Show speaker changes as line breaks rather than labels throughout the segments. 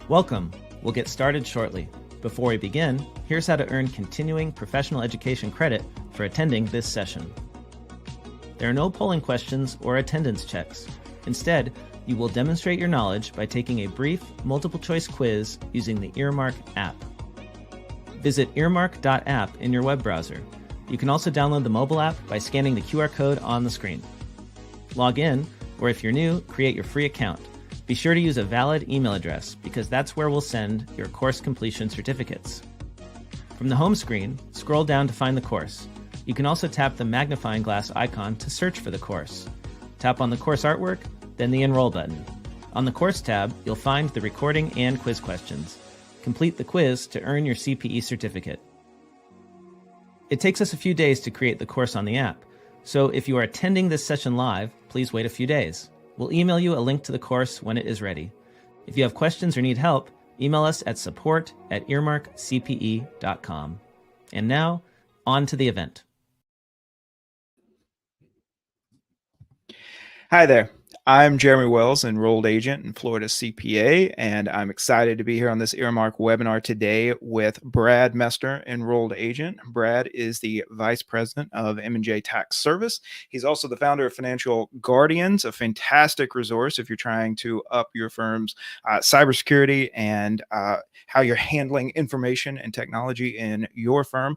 Welcome. We'll get started shortly. Before we begin, here's how to earn continuing professional education credit for attending this session. There are no polling questions or attendance checks. Instead, you will demonstrate your knowledge by taking a brief multiple-choice quiz using the Earmark app. Visit earmark.app in your web browser. You can also download the mobile app by scanning the QR code on the screen. Log in, or if you're new, create your free account. Be sure to use a valid email address because that's where we'll send your course completion certificates. From the home screen, scroll down to find the course. You can also tap the magnifying glass icon to search for the course. Tap on the course artwork, then the Enroll button. On the Course tab, you'll find the recording and quiz questions. Complete the quiz to earn your CPE certificate. It takes us a few days to create the course on the app, so if you are attending this session live, please wait a few days. We'll email you a link to the course when it is ready. If you have questions or need help, email us at support@earmarkcpe.com. And now, on to the event.
Hi there. I'm Jeremy Wells, enrolled agent in Florida CPA, and I'm excited to be here on this Earmark webinar today with Brad Messner, enrolled agent. Brad is the Vice President of M&J Tax Service. He's also the founder of Financial Guardians, a fantastic resource if you're trying to up your firm's cybersecurity and how you're handling information and technology in your firm.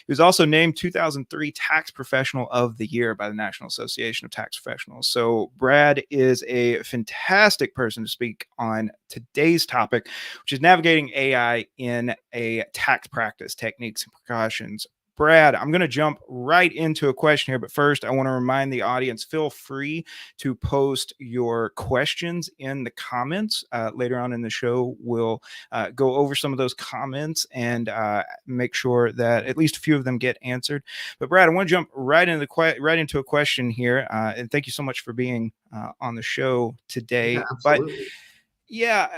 He was also named 2003 Tax Professional of the Year by the National Association of Tax Professionals. So Brad is a fantastic person to speak on today's topic, which is navigating AI in a tax practice, techniques and precautions. Brad, I'm going to jump right into a question here, but first I want to remind the audience, feel free to post your questions in the comments. Later on in the show, we'll go over some of those comments and make sure that at least a few of them get answered. But Brad, I want to jump right into a question here, and thank you so much for being on the show today.
Yeah, absolutely.
But yeah,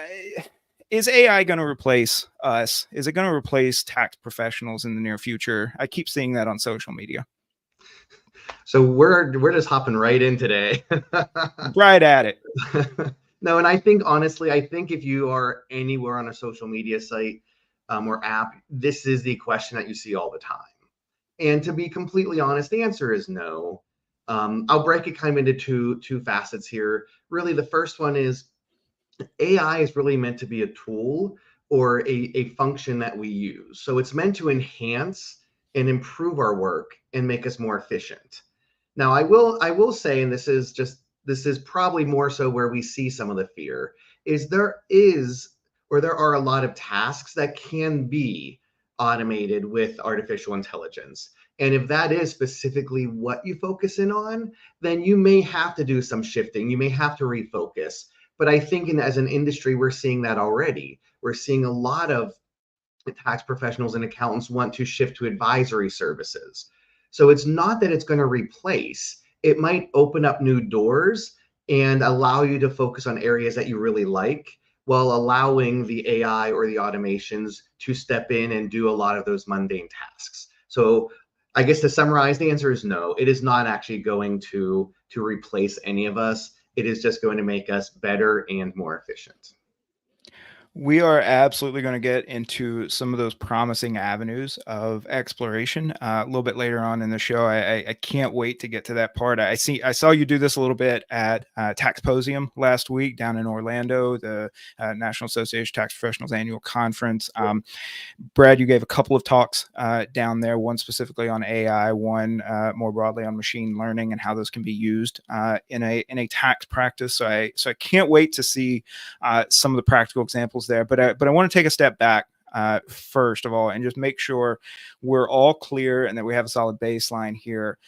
is AI going to replace us? Is it going to replace tax professionals in the near future? I keep seeing that on social media.
So we're just hopping right in today.
Right at it.
No, and I think honestly, if you are anywhere on a social media site or app, this is the question that you see all the time. And to be completely honest, the answer is no. I'll break it kind of into two facets here. Really, the first one is AI is really meant to be a tool or a function that we use. So it's meant to enhance and improve our work and make us more efficient. Now, I will say, and this is probably more so where we see some of the fear, is there are a lot of tasks that can be automated with artificial intelligence. And if that is specifically what you focus in on, then you may have to do some shifting. You may have to refocus. But I think as an industry, we're seeing that already. We're seeing a lot of tax professionals and accountants want to shift to advisory services. So it's not that it's going to replace. It might open up new doors and allow you to focus on areas that you really like, while allowing the AI or the automations to step in and do a lot of those mundane tasks. So I guess to summarize, the answer is no. It is not actually going to replace any of us. It is just going to make us better and more efficient.
We are absolutely going to get into some of those promising avenues of exploration a little bit later on in the show. I can't wait to get to that part. I saw you do this a little bit at Taxposium last week down in Orlando, the National Association of Tax Professionals annual conference. Brad, you gave a couple of talks down there, one specifically on AI, one more broadly on machine learning and how those can be used in a tax practice. So I can't wait to see some of the practical examples there, but I want to take a step back first of all and just make sure we're all clear and that we have a solid baseline here.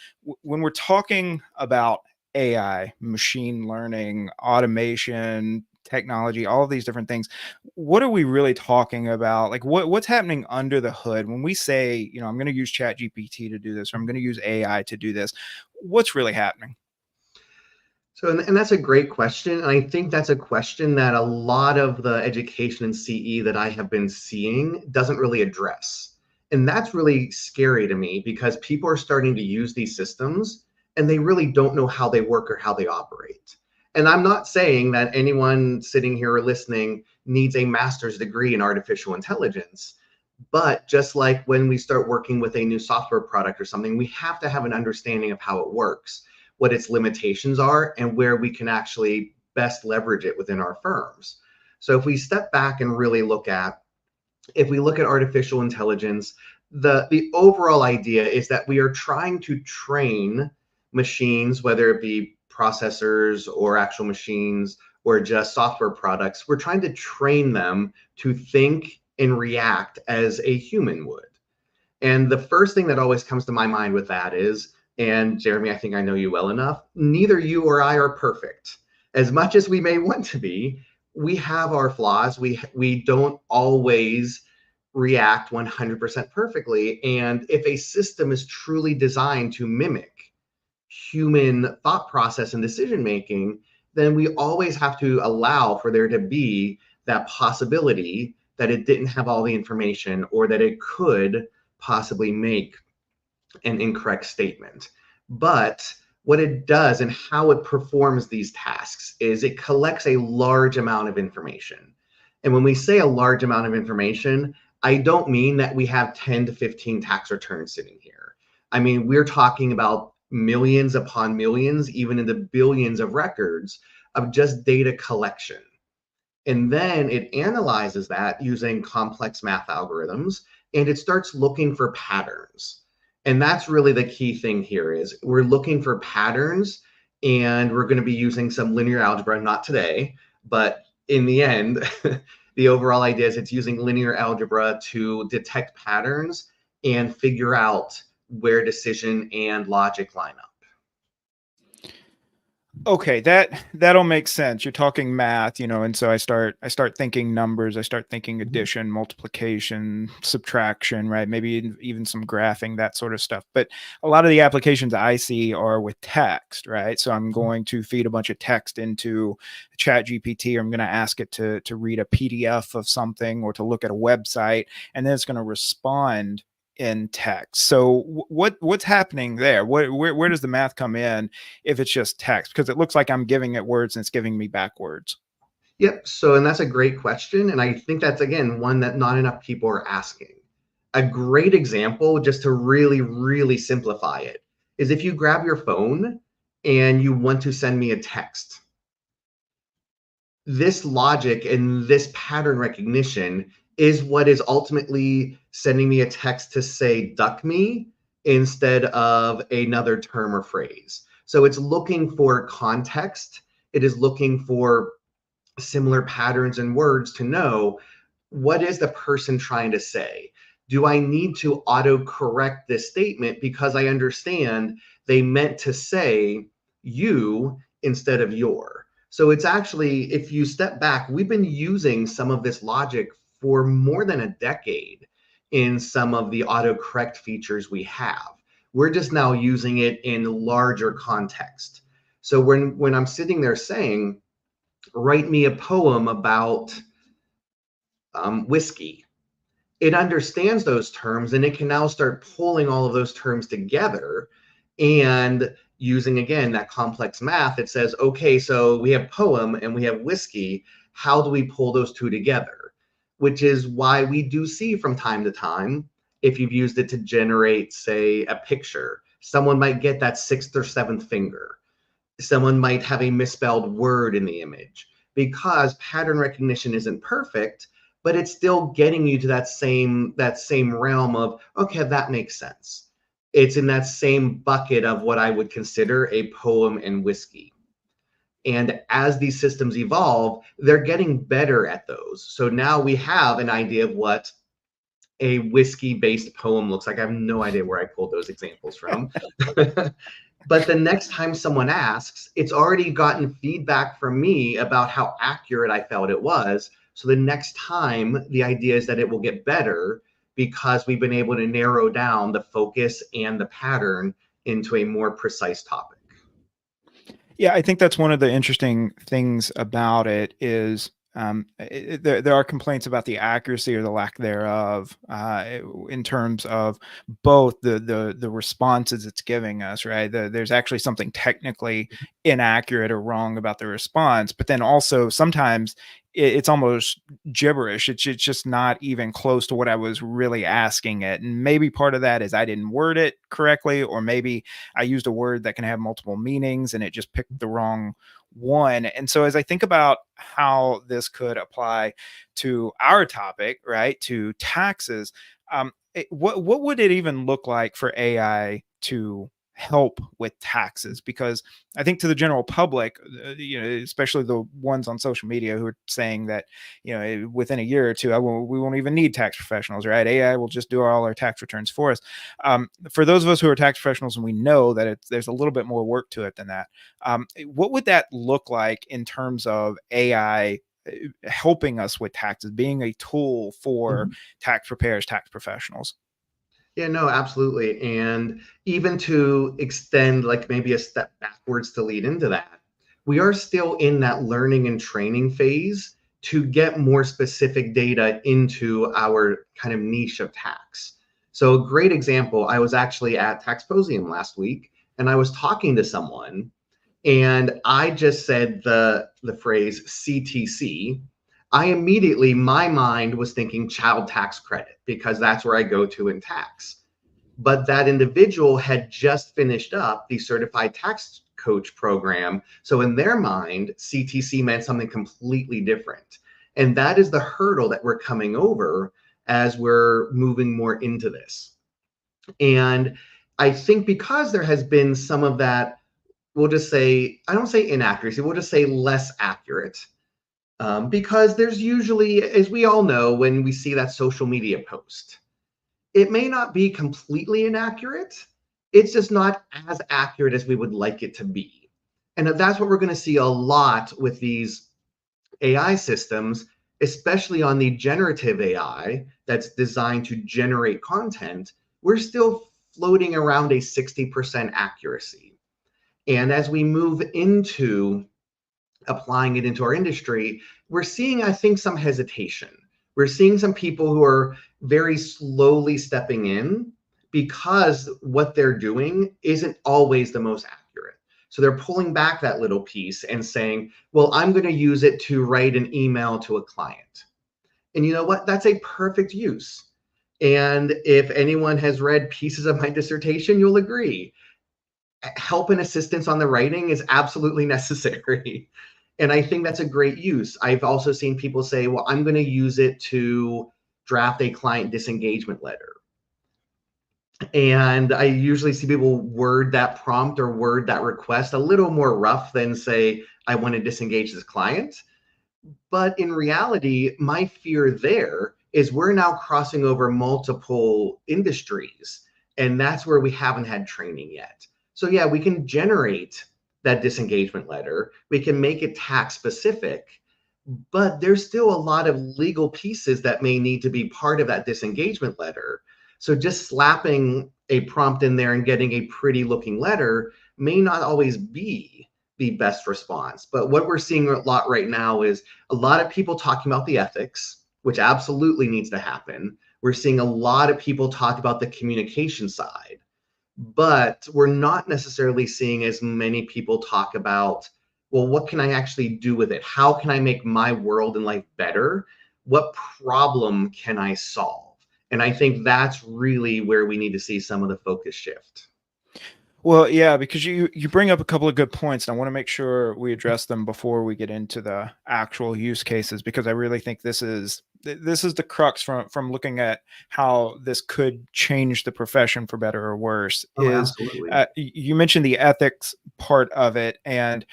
When we're talking about AI, machine learning, automation, technology, all of these different things, what are we really talking about? Like what's happening under the hood when we say, I'm going to use ChatGPT to do this, or I'm going to use AI to do this? What's really happening?
So, and that's a great question. And I think that's a question that a lot of the education in CE that I have been seeing doesn't really address. And that's really scary to me because people are starting to use these systems and they really don't know how they work or how they operate. And I'm not saying that anyone sitting here or listening needs a master's degree in artificial intelligence. But just like when we start working with a new software product or something, we have to have an understanding of how it works, what its limitations are, and where we can actually best leverage it within our firms. So if we step back and really if we look at artificial intelligence, the overall idea is that we are trying to train machines, whether it be processors or actual machines or just software products. We're trying to train them to think and react as a human would. And the first thing that always comes to my mind with that is, and Jeremy, I think I know you well enough, neither you or I are perfect. As much as we may want to be, we have our flaws. We don't always react 100% perfectly. And if a system is truly designed to mimic human thought process and decision making, then we always have to allow for there to be that possibility that it didn't have all the information or that it could possibly make an incorrect statement. But what it does and how it performs these tasks is it collects a large amount of information. And when we say a large amount of information, I don't mean that we have 10 to 15 tax returns sitting here. I mean, we're talking about millions upon millions, even into billions of records of just data collection. And then it analyzes that using complex math algorithms, and it starts looking for patterns. And that's really the key thing here is we're looking for patterns, and we're going to be using some linear algebra, not today, but in the end, the overall idea is it's using linear algebra to detect patterns and figure out where decision and logic line up.
Okay, that'll make sense. You're talking math, and so I start thinking numbers, I start thinking addition, multiplication, subtraction, right? Maybe even some graphing, that sort of stuff. But a lot of the applications I see are with text, right? So I'm going to feed a bunch of text into ChatGPT, or I'm going to ask it to read a PDF of something or to look at a website, and then it's going to respond in text. So what's happening there? Where does the math come in if it's just text? Because it looks like I'm giving it words and it's giving me back words.
Yep. So, and that's a great question. And I think that's, again, one that not enough people are asking. A great example, just to really, really simplify it, is if you grab your phone and you want to send me a text. This logic and this pattern recognition is what is ultimately sending me a text to say duck me instead of another term or phrase. So it's looking for context. It is looking for similar patterns and words to know what is the person trying to say. Do I need to auto correct this statement because I understand they meant to say you instead of your? So it's actually, if you step back, we've been using some of this logic for more than a decade in some of the autocorrect features we have. We're just now using it in larger context. So when I'm sitting there saying, write me a poem about whiskey, it understands those terms and it can now start pulling all of those terms together and using, again, that complex math. It says, okay, so we have poem and we have whiskey. How do we pull those two together? Which is why we do see from time to time, if you've used it to generate, say, a picture, someone might get that sixth or seventh finger. Someone might have a misspelled word in the image because pattern recognition isn't perfect, but it's still getting you to that same realm of, okay, that makes sense. It's in that same bucket of what I would consider a poem and whiskey. And as these systems evolve, they're getting better at those. So now we have an idea of what a whiskey-based poem looks like. I have no idea where I pulled those examples from. But the next time someone asks, it's already gotten feedback from me about how accurate I felt it was. So the next time, the idea is that it will get better because we've been able to narrow down the focus and the pattern into a more precise topic.
Yeah, I think that's one of the interesting things about it is there are complaints about the accuracy or the lack thereof in terms of both the responses it's giving us, right? There's actually something technically inaccurate or wrong about the response, but then also sometimes it's almost gibberish. It's just not even close to what I was really asking it. And maybe part of that is I didn't word it correctly, or maybe I used a word that can have multiple meanings and it just picked the wrong one. And so as I think about how this could apply to our topic, right, to taxes, what would it even look like for AI to help with taxes? Because I think to the general public, especially the ones on social media who are saying that, within a year or two, we won't even need tax professionals, right? AI will just do all our tax returns for us. For those of us who are tax professionals and we know that there's a little bit more work to it than that, what would that look like in terms of AI helping us with taxes, being a tool for tax preparers, tax professionals?
Yeah, no, absolutely. And even to extend like maybe a step backwards to lead into that, we are still in that learning and training phase to get more specific data into our kind of niche of tax. So, a great example, I was actually at Taxposium last week and I was talking to someone and I just said the phrase CTC. I immediately, my mind was thinking child tax credit because that's where I go to in tax. But that individual had just finished up the certified tax coach program. So in their mind, CTC meant something completely different. And that is the hurdle that we're coming over as we're moving more into this. And I think because there has been some of that, we'll just say, I don't say inaccuracy, we'll just say less accurate. Because there's usually, as we all know, when we see that social media post, it may not be completely inaccurate. It's just not as accurate as we would like it to be. And that's what we're going to see a lot with these AI systems, especially on the generative AI that's designed to generate content. We're still floating around a 60% accuracy. And as we move into applying it into our industry, we're seeing, I think, some hesitation. We're seeing some people who are very slowly stepping in because what they're doing isn't always the most accurate. So they're pulling back that little piece and saying, well, I'm going to use it to write an email to a client. And you know what? That's a perfect use. And if anyone has read pieces of my dissertation, you'll agree. Help and assistance on the writing is absolutely necessary. And I think that's a great use. I've also seen people say, well, I'm going to use it to draft a client disengagement letter. And I usually see people word that prompt or word that request a little more rough than say, I want to disengage this client. But in reality, my fear there is we're now crossing over multiple industries. And that's where we haven't had training yet. So yeah, we can generate that disengagement letter. We can make it tax specific, but there's still a lot of legal pieces that may need to be part of that disengagement letter. So just slapping a prompt in there and getting a pretty looking letter may not always be the best response. But what we're seeing a lot right now is a lot of people talking about the ethics, which absolutely needs to happen. We're seeing a lot of people talk about the communication side, but we're not necessarily seeing as many people talk about, well, what can I actually do with it? How can I make my world and life better? What problem can I solve? And I think that's really where we need to see some of the focus shift.
Well, yeah, because you bring up a couple of good points, and I want to make sure we address them before we get into the actual use cases, because I really think this is the crux from looking at how this could change the profession for better or worse.
Oh,
Is
absolutely.
you mentioned the ethics part of it, and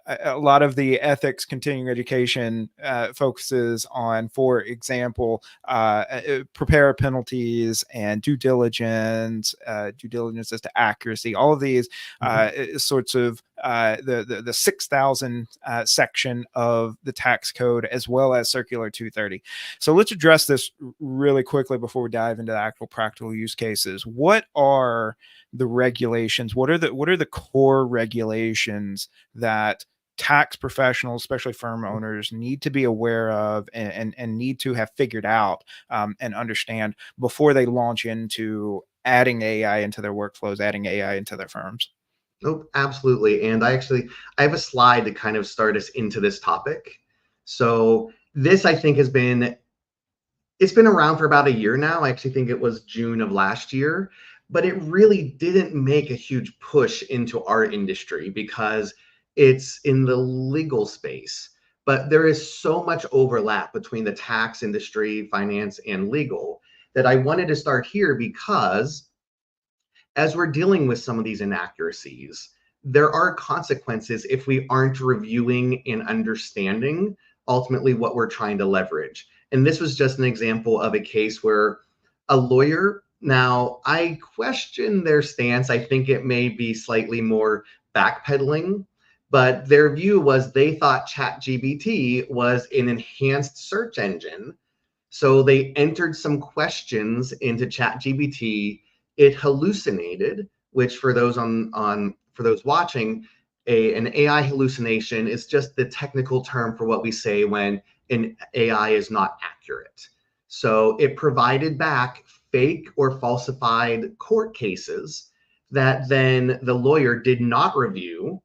a lot of the ethics continuing education focuses on, for example, prepare penalties and due diligence as to accuracy. All of these sorts of the 6,000 section of the tax code, as well as Circular 230. So let's address this really quickly before we dive into the actual practical use cases. What are the regulations? What are the core regulations that tax professionals, especially firm owners, need to be aware of and need to have figured out and understand before they launch into adding AI into their workflows, adding AI into their firms?
Nope, absolutely. And I have a slide to kind of start us into this topic. So this, I think, it's been around for about a year now. I actually think it was June of last year, but it really didn't make a huge push into our industry because it's in the legal space. But there is so much overlap between the tax industry, finance, and legal that I wanted to start here because as we're dealing with some of these inaccuracies, there are consequences if we aren't reviewing and understanding ultimately what we're trying to leverage. And this was just an example of a case where a lawyer, now I question their stance. I think it may be slightly more backpedaling, but their view was they thought ChatGPT was an enhanced search engine. So they entered some questions into ChatGPT. It hallucinated, which for those for those watching, an AI hallucination is just the technical term for what we say when an AI is not accurate. So it provided back fake or falsified court cases that then the lawyer did not review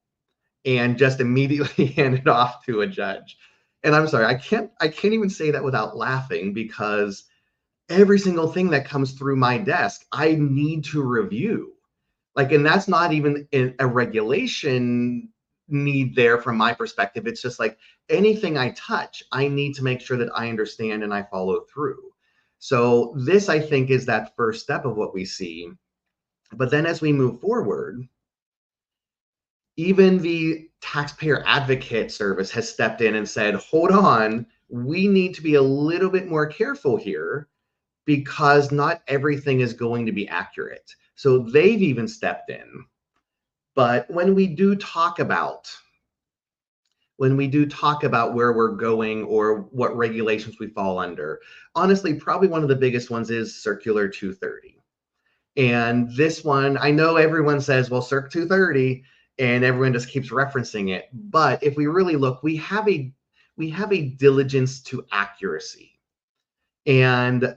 and just immediately handed off to a judge. And I'm sorry, I can't even say that without laughing because every single thing that comes through my desk, I need to review. Like, and that's not even a regulation need there from my perspective. It's just like anything I touch, I need to make sure that I understand and I follow through. So this, I think, is that first step of what we see. But then as we move forward, even the taxpayer advocate service has stepped in and said, hold on, we need to be a little bit more careful here because not everything is going to be accurate. So they've even stepped in. But when we do talk about where we're going or what regulations we fall under, honestly, probably one of the biggest ones is Circular 230. And this one, I know everyone says, well, Circ 230, and everyone just keeps referencing it. But if we really look, we have a diligence to accuracy. And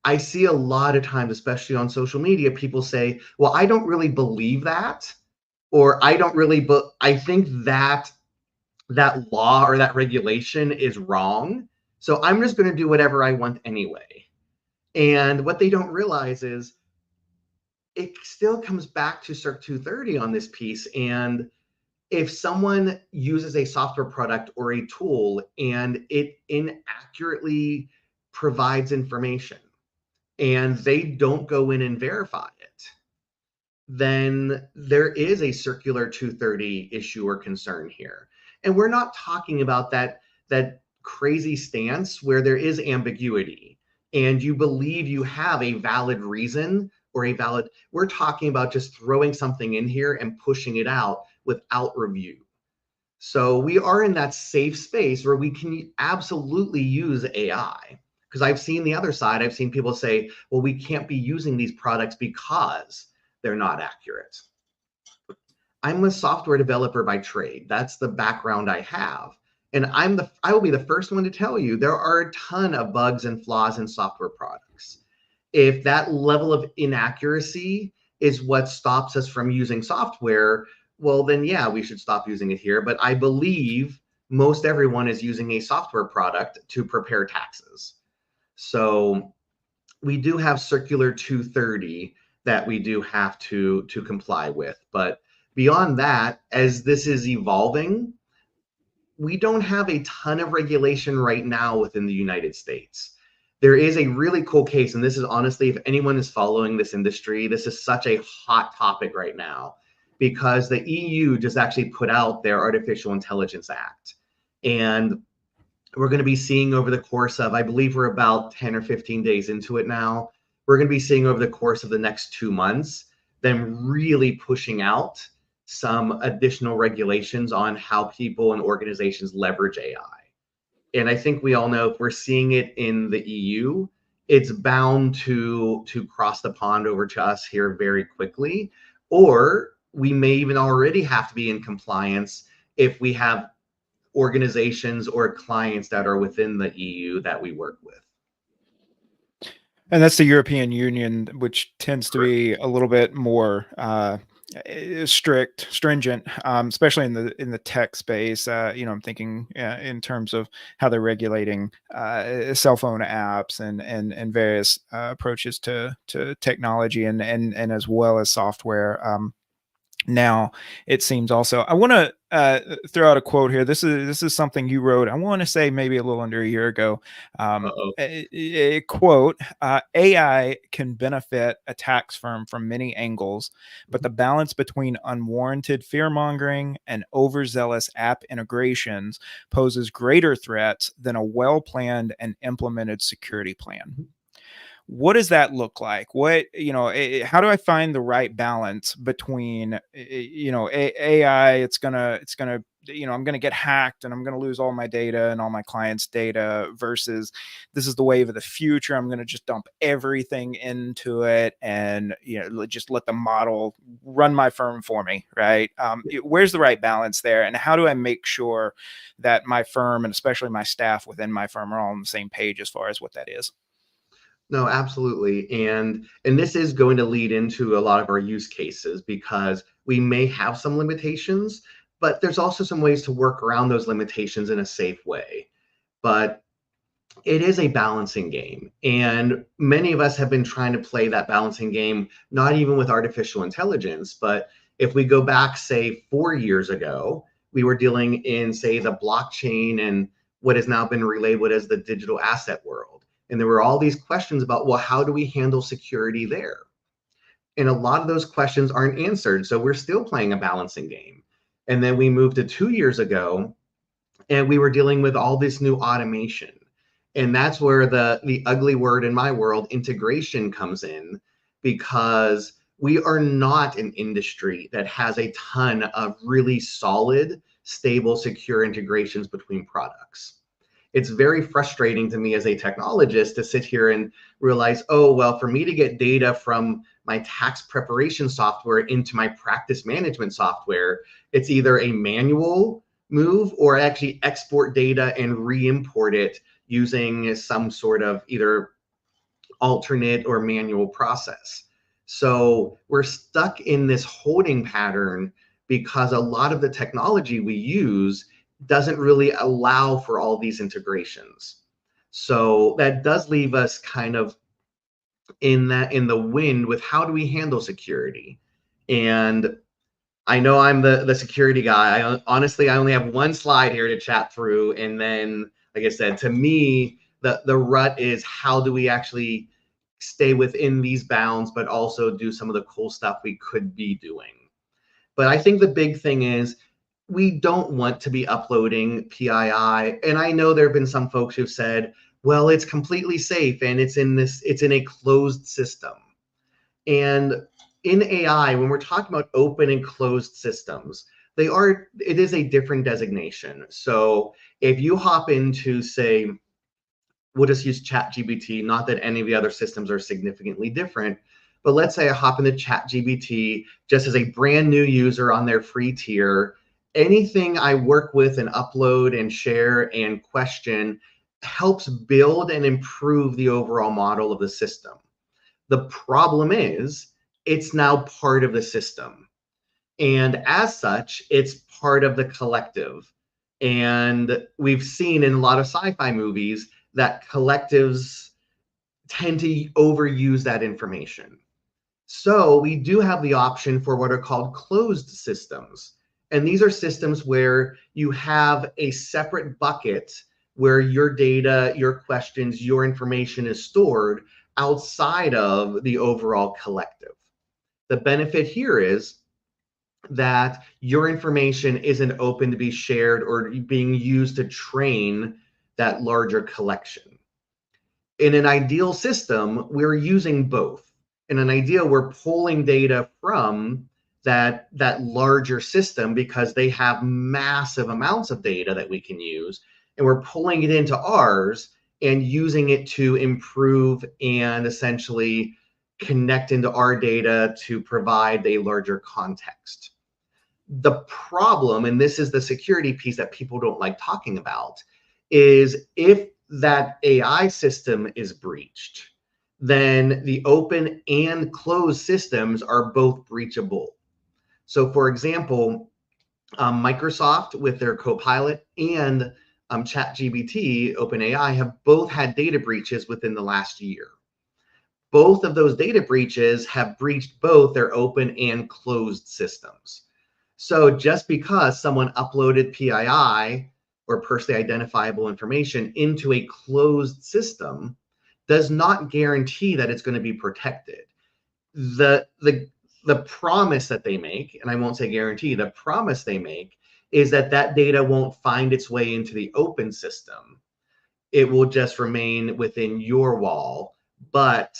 I see a lot of times, especially on social media, people say, well, I don't really believe that, or I don't really, but I think that that law or that regulation is wrong. So I'm just going to do whatever I want anyway. And what they don't realize is it still comes back to Circ 230 on this piece. And if someone uses a software product or a tool and it inaccurately provides information and they don't go in and verify it, then there is a Circular 230 issue or concern here. And we're not talking about that crazy stance where there is ambiguity and you believe you have a valid reason or we're talking about just throwing something in here and pushing it out without review. So we are in that safe space where we can absolutely use AI. Because I've seen the other side. I've seen people say, well, we can't be using these products because they're not accurate. I'm a software developer by trade. That's the background I have. And I will be the first one to tell you there are a ton of bugs and flaws in software products. If that level of inaccuracy is what stops us from using software, well, then yeah, we should stop using it here. But I believe most everyone is using a software product to prepare taxes. So we do have Circular 230 that we do have to comply with. But beyond that, as this is evolving, we don't have a ton of regulation right now within the United States. There is a really cool case, and this is honestly, if anyone is following this industry, this is such a hot topic right now because the EU just actually put out their Artificial Intelligence Act. And we're going to be seeing over the course of, I believe we're about 10 or 15 days into it now. We're going to be seeing over the course of the next 2 months, them really pushing out some additional regulations on how people and organizations leverage AI. And I think we all know if we're seeing it in the EU, it's bound to cross the pond over to us here very quickly, or we may even already have to be in compliance if we have organizations or clients that are within the EU that we work with.
And that's the European Union, which tends to
Correct.
be a little bit more stringent, especially in the tech space. I'm thinking in terms of how they're regulating cell phone apps and various approaches to technology and as well as software. Now, it seems also, I want to throw out a quote here. This is something you wrote, I want to say maybe a little under a year ago.
Uh-oh.
A quote, AI can benefit a tax firm from many angles, but the balance between unwarranted fear mongering and overzealous app integrations poses greater threats than a well-planned and implemented security plan. What does that look like? How do I find the right balance between, AI, I'm going to get hacked and I'm going to lose all my data and all my clients' data versus this is the wave of the future. I'm going to just dump everything into it and, just let the model run my firm for me. Right. Where's the right balance there? And how do I make sure that my firm and especially my staff within my firm are all on the same page as far as what that is?
No, absolutely. And this is going to lead into a lot of our use cases because we may have some limitations, but there's also some ways to work around those limitations in a safe way. But it is a balancing game. And many of us have been trying to play that balancing game, not even with artificial intelligence, but if we go back, say, 4 years ago, we were dealing in, say, the blockchain and what has now been relabeled as the digital asset world. And there were all these questions about, well, how do we handle security there? And a lot of those questions aren't answered. So we're still playing a balancing game. And then we moved to 2 years ago, and we were dealing with all this new automation. And that's where the ugly word in my world, integration, comes in, because we are not an industry that has a ton of really solid, stable, secure integrations between products. It's very frustrating to me as a technologist to sit here and realize, oh, well, for me to get data from my tax preparation software into my practice management software, it's either a manual move or actually export data and re-import it using some sort of either alternate or manual process. So we're stuck in this holding pattern because a lot of the technology we use doesn't really allow for all these integrations. So that does leave us kind of in the wind with how do we handle security. And I know I'm the security guy. Honestly, I only have one slide here to chat through. And then, like I said, to me, the rut is how do we actually stay within these bounds, but also do some of the cool stuff we could be doing. But I think the big thing is we don't want to be uploading PII. And I know there have been some folks who've said, well, it's completely safe and it's in a closed system. And in AI, when we're talking about open and closed systems, it is a different designation. So if you hop into, say, we'll just use ChatGPT, not that any of the other systems are significantly different, but let's say I hop into ChatGPT just as a brand new user on their free tier. Anything I work with and upload and share and question helps build and improve the overall model of the system. The problem is it's now part of the system. And as such, it's part of the collective. And we've seen in a lot of sci-fi movies that collectives tend to overuse that information. So we do have the option for what are called closed systems. And these are systems where you have a separate bucket where your data, your questions, your information is stored outside of the overall collective. The benefit here is that your information isn't open to be shared or being used to train that larger collection. In an ideal system, we're using both. In an ideal, we're pulling data from that larger system because they have massive amounts of data that we can use, and we're pulling it into ours and using it to improve and essentially connect into our data to provide a larger context. The problem, and this is the security piece that people don't like talking about, is if that AI system is breached, then the open and closed systems are both breachable. So, for example, Microsoft with their Copilot and ChatGPT, OpenAI, have both had data breaches within the last year. Both of those data breaches have breached both their open and closed systems. So just because someone uploaded PII or personally identifiable information into a closed system does not guarantee that it's going to be protected. The promise that they make, and I won't say guarantee, the promise they make is that that data won't find its way into the open system. It will just remain within your wall, but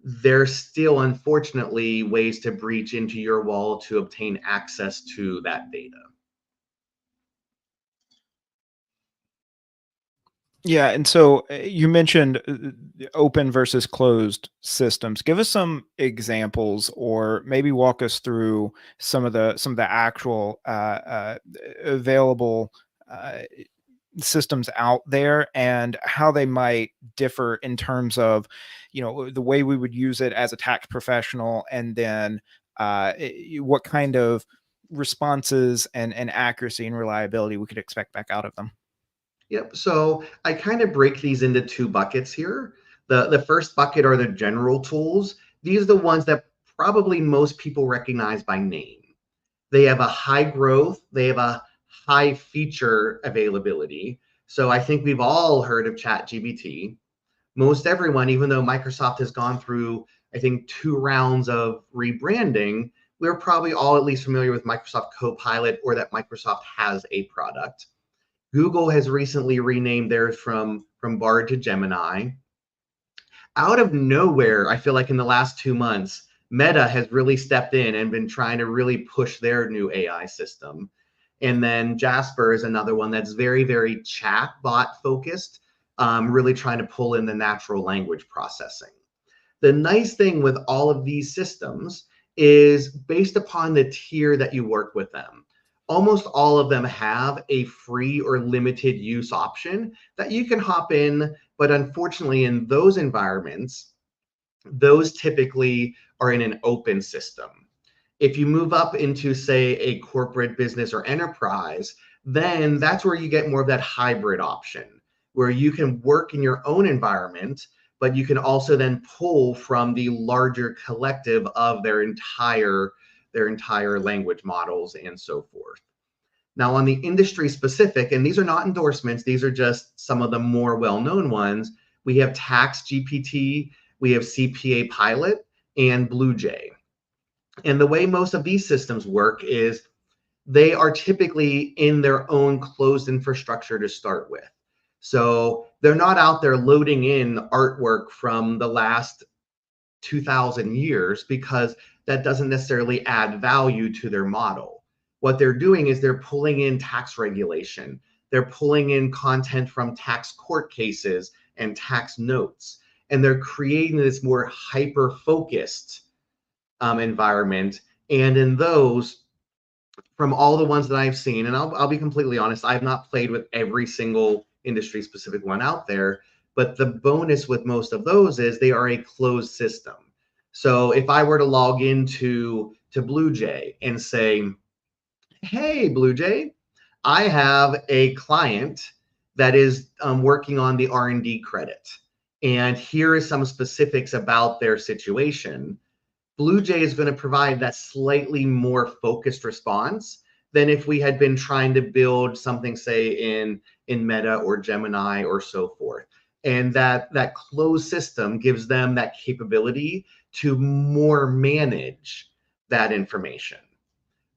there's still, unfortunately, ways to breach into your wall to obtain access to that data.
Yeah, and so you mentioned open versus closed systems. Give us some examples, or maybe walk us through some of the actual available systems out there and how they might differ in terms of, the way we would use it as a tax professional, and then what kind of responses and accuracy and reliability we could expect back out of them.
Yep. So I kind of break these into two buckets here. The first bucket are the general tools. These are the ones that probably most people recognize by name. They have a high growth, they have a high feature availability. So I think we've all heard of ChatGPT. Most everyone, even though Microsoft has gone through, I think, 2 rounds of rebranding, we're probably all at least familiar with Microsoft Copilot, or that Microsoft has a product. Google has recently renamed theirs from Bard to Gemini. Out of nowhere, I feel like in the last 2 months, Meta has really stepped in and been trying to really push their new AI system. And then Jasper is another one that's very, very chatbot focused, really trying to pull in the natural language processing. The nice thing with all of these systems is based upon the tier that you work with them. Almost all of them have a free or limited use option that you can hop in, but unfortunately in those environments, those typically are in an open system. If you move up into, say, a corporate business or enterprise, then that's where you get more of that hybrid option, where you can work in your own environment, but you can also then pull from the larger collective of their entire language models and so forth. Now, on the industry specific, and these are not endorsements, these are just some of the more well-known ones, we have Tax GPT, we have CPA Pilot, and BlueJ. And the way most of these systems work is they are typically in their own closed infrastructure to start with. So they're not out there loading in artwork from the last 2,000 years, because that doesn't necessarily add value to their model. What they're doing is they're pulling in tax regulation. They're pulling in content from tax court cases and tax notes. And they're creating this more hyper-focused environment. And in those, from all the ones that I've seen, and I'll be completely honest, I've not played with every single industry specific one out there, but the bonus with most of those is they are a closed system. So if I were to log into BlueJ and say, hey, BlueJ, I have a client that is working on the R&D credit, and here is some specifics about their situation, BlueJ is going to provide that slightly more focused response than if we had been trying to build something, say, in Meta or Gemini or so forth. And that closed system gives them that capability to more manage that information.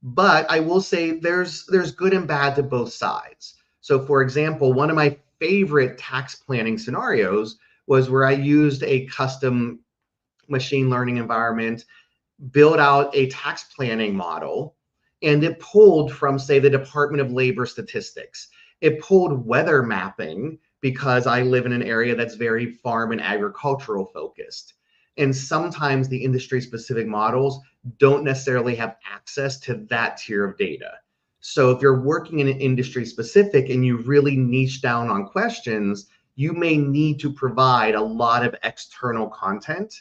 But I will say there's good and bad to both sides. So, for example, one of my favorite tax planning scenarios was where I used a custom machine learning environment, build out a tax planning model, and it pulled from, say, the Department of Labor statistics. It pulled weather mapping because I live in an area that's very farm and agricultural focused. And sometimes the industry specific models don't necessarily have access to that tier of data. So if you're working in an industry specific and you really niche down on questions, you may need to provide a lot of external content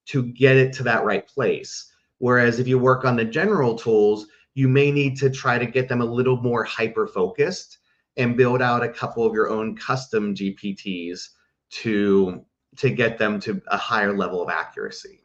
to get it to that right place. Whereas if you work on the general tools, you may need to try to get them a little more hyper focused and build out a couple of your own custom GPTs to get them to a higher level of accuracy.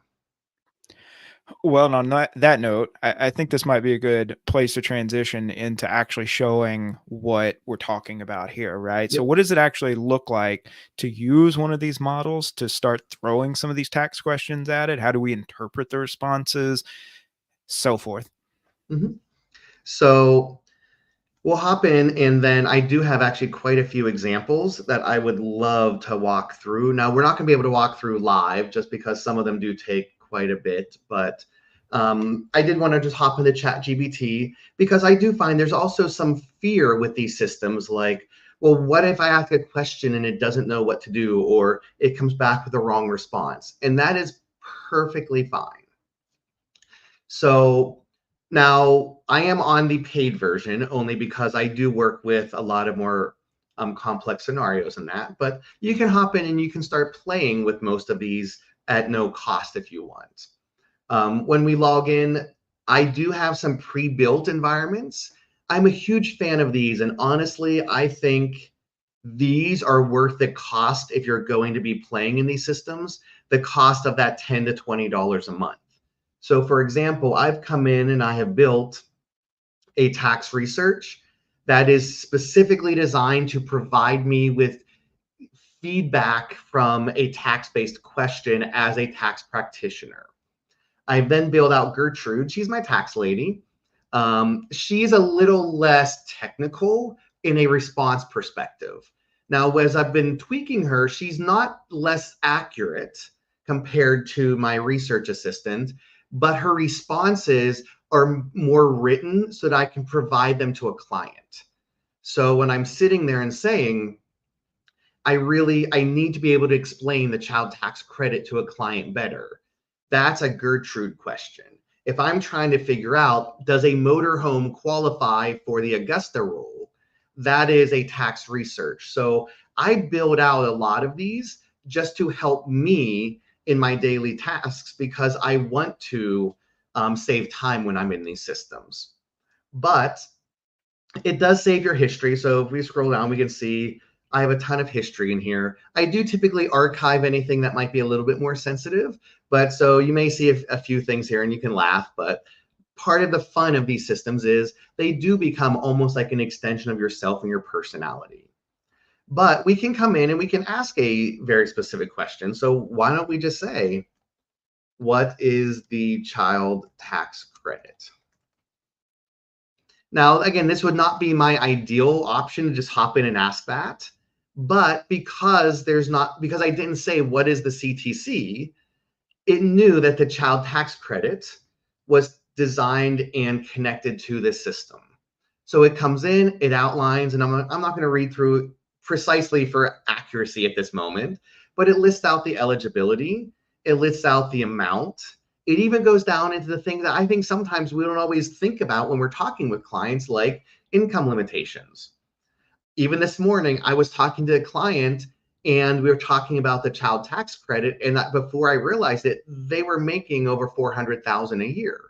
Well, and on that note, I think this might be a good place to transition into actually showing what we're talking about here, right? So
Yep.
what does it actually look like to use one of these models to start throwing some of these tax questions at it? How do we interpret the responses? So forth.
Mhm. So we'll hop in, and then I do have actually quite a few examples that I would love to walk through. Now, we're not going to be able to walk through live just because some of them do take quite a bit, but I did want to just hop into ChatGPT because I do find there's also some fear with these systems like, well, what if I ask a question and it doesn't know what to do, or it comes back with the wrong response? And that is perfectly fine. So now I am on the paid version only because I do work with a lot of more complex scenarios in that. But you can hop in and you can start playing with most of these at no cost if you want. When we log in, I do have some pre-built environments. I'm a huge fan of these. And honestly, I think these are worth the cost if you're going to be playing in these systems, the cost of that $10 to $20 a month. So for example, I've come in and I have built a tax research that is specifically designed to provide me with feedback from a tax-based question as a tax practitioner. I've then built out Gertrude. She's my tax lady. She's a little less technical in a response perspective. Now, as I've been tweaking her, she's not less accurate compared to my research assistant, but her responses are more written so that I can provide them to a client. So when I'm sitting there and saying, I need to be able to explain the child tax credit to a client better, that's a Gertrude question. If I'm trying to figure out, does a motorhome qualify for the Augusta rule? That is a tax research. So I build out a lot of these just to help me in my daily tasks because I want to save time when I'm in these systems. But it does save your history. So if we scroll down, we can see I have a ton of history in here. I do typically archive anything that might be a little bit more sensitive, but so you may see a few things here and you can laugh, but part of the fun of these systems is they do become almost like an extension of yourself and your personality. But we can come in and we can ask a very specific question. So why don't we just say, what is the child tax credit? Now, again, this would not be my ideal option to just hop in and ask that. But because I didn't say what is the CTC, it knew that the child tax credit was designed and connected to this system. So it comes in, it outlines, and I'm not going to read through precisely for accuracy at this moment, but it lists out the eligibility, it lists out the amount. It even goes down into the thing that I think sometimes we don't always think about when we're talking with clients, like income limitations. Even this morning, I was talking to a client and we were talking about the child tax credit. And that before I realized it, they were making over $400,000 a year.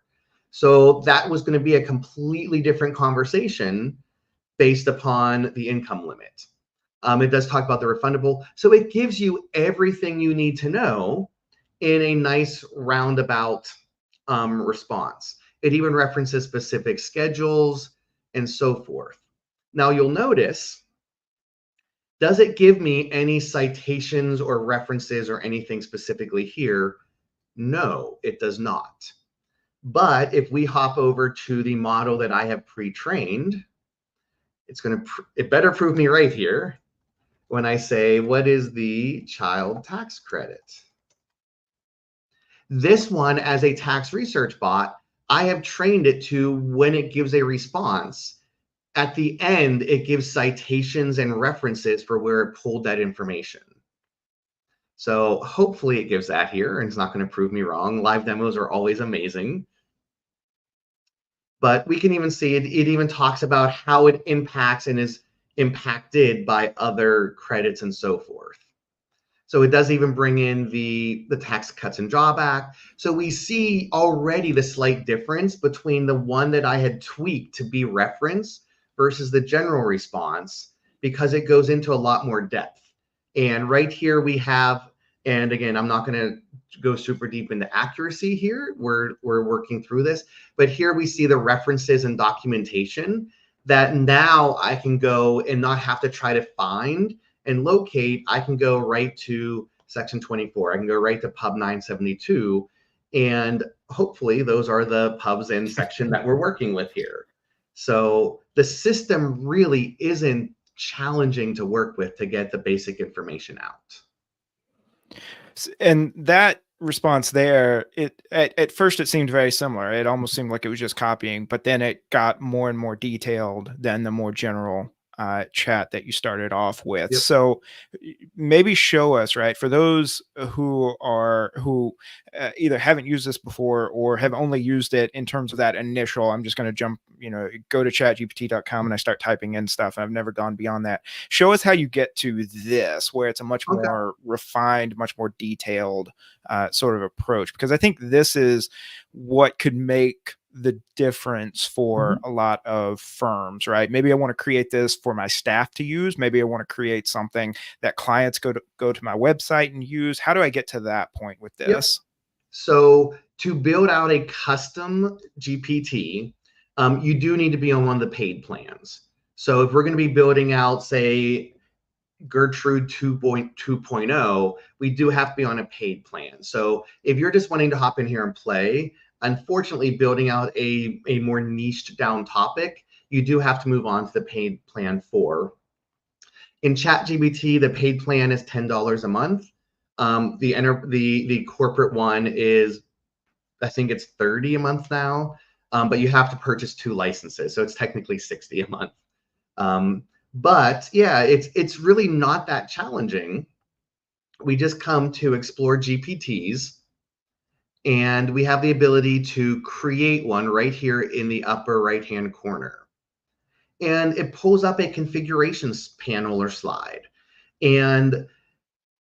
So that was going to be a completely different conversation based upon the income limit. It does talk about the refundable. So it gives you everything you need to know in a nice roundabout response. It even references specific schedules and so forth. Now you'll notice, does it give me any citations or references or anything specifically here? No, it does not. But if we hop over to the model that I have pre-trained, it better prove me right here when I say, what is the child tax credit? This one, as a tax research bot, I have trained it to, when it gives a response, at the end, it gives citations and references for where it pulled that information. So hopefully it gives that here, and it's not going to prove me wrong. Live demos are always amazing. But we can even see it even talks about how it impacts and is impacted by other credits and so forth. So it does even bring in the Tax Cuts and Drawback. So we see already the slight difference between the one that I had tweaked to be reference versus the general response, because it goes into a lot more depth. And right here we have, and again, I'm not going to go super deep into accuracy here. We're working through this, but here we see the references and documentation that now I can go and not have to try to find and locate. I can go right to section 24. I can go right to pub 972. And hopefully those are the pubs in section that we're working with here. So the system really isn't challenging to work with to get the basic information out.
And that response there, it at first it seemed very similar. It almost seemed like it was just copying, but then it got more and more detailed than the more general chat that you started off with.
Yep.
So maybe show us, right, for those who either haven't used this before or have only used it in terms of that initial, I'm just going to jump, go to chatgpt.com and I start typing in stuff. I've never gone beyond that. Show us how you get to this, where it's a much more refined, much more detailed sort of approach, because I think this is what could make the difference for a lot of firms, right? Maybe I want to create this for my staff to use. Maybe I want to create something that clients go to my website and use. How do I get to that point with this?
Yep. So to build out a custom GPT, you do need to be on one of the paid plans. So if we're going to be building out, say, Gertrude 2.0, we do have to be on a paid plan. So if you're just wanting to hop in here and play, unfortunately, building out a more niched down topic, you do have to move on to the paid plan 4. In ChatGPT, the paid plan is $10 a month. The corporate one is, I think it's $30 a month now, but you have to purchase 2 licenses, so it's technically $60 a month. But yeah, it's really not that challenging. We just come to explore GPTs, and we have the ability to create one right here in the upper right-hand corner. And it pulls up a configurations panel or slide. And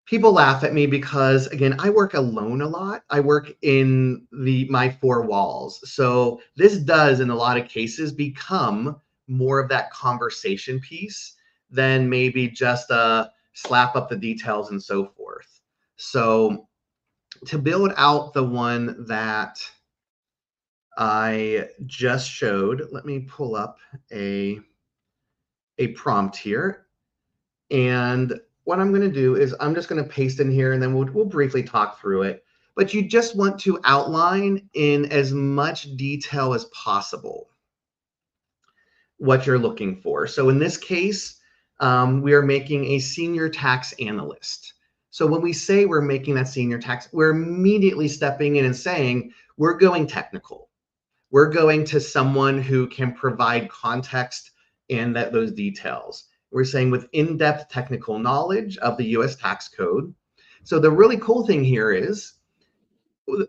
people laugh at me because, again, I work alone a lot. I work in my 4 walls. So this does, in a lot of cases, become more of that conversation piece than maybe just slap up the details and so forth. So to build out the one that I just showed, let me pull up a prompt here. And what I'm going to do is I'm just going to paste in here, and then we'll briefly talk through it. But you just want to outline in as much detail as possible what you're looking for. So in this case, we are making a senior tax analyst. So when we say we're making that senior tax, we're immediately stepping in and saying, we're going technical. We're going to someone who can provide context and those details. We're saying with in-depth technical knowledge of the US tax code. So the really cool thing here is,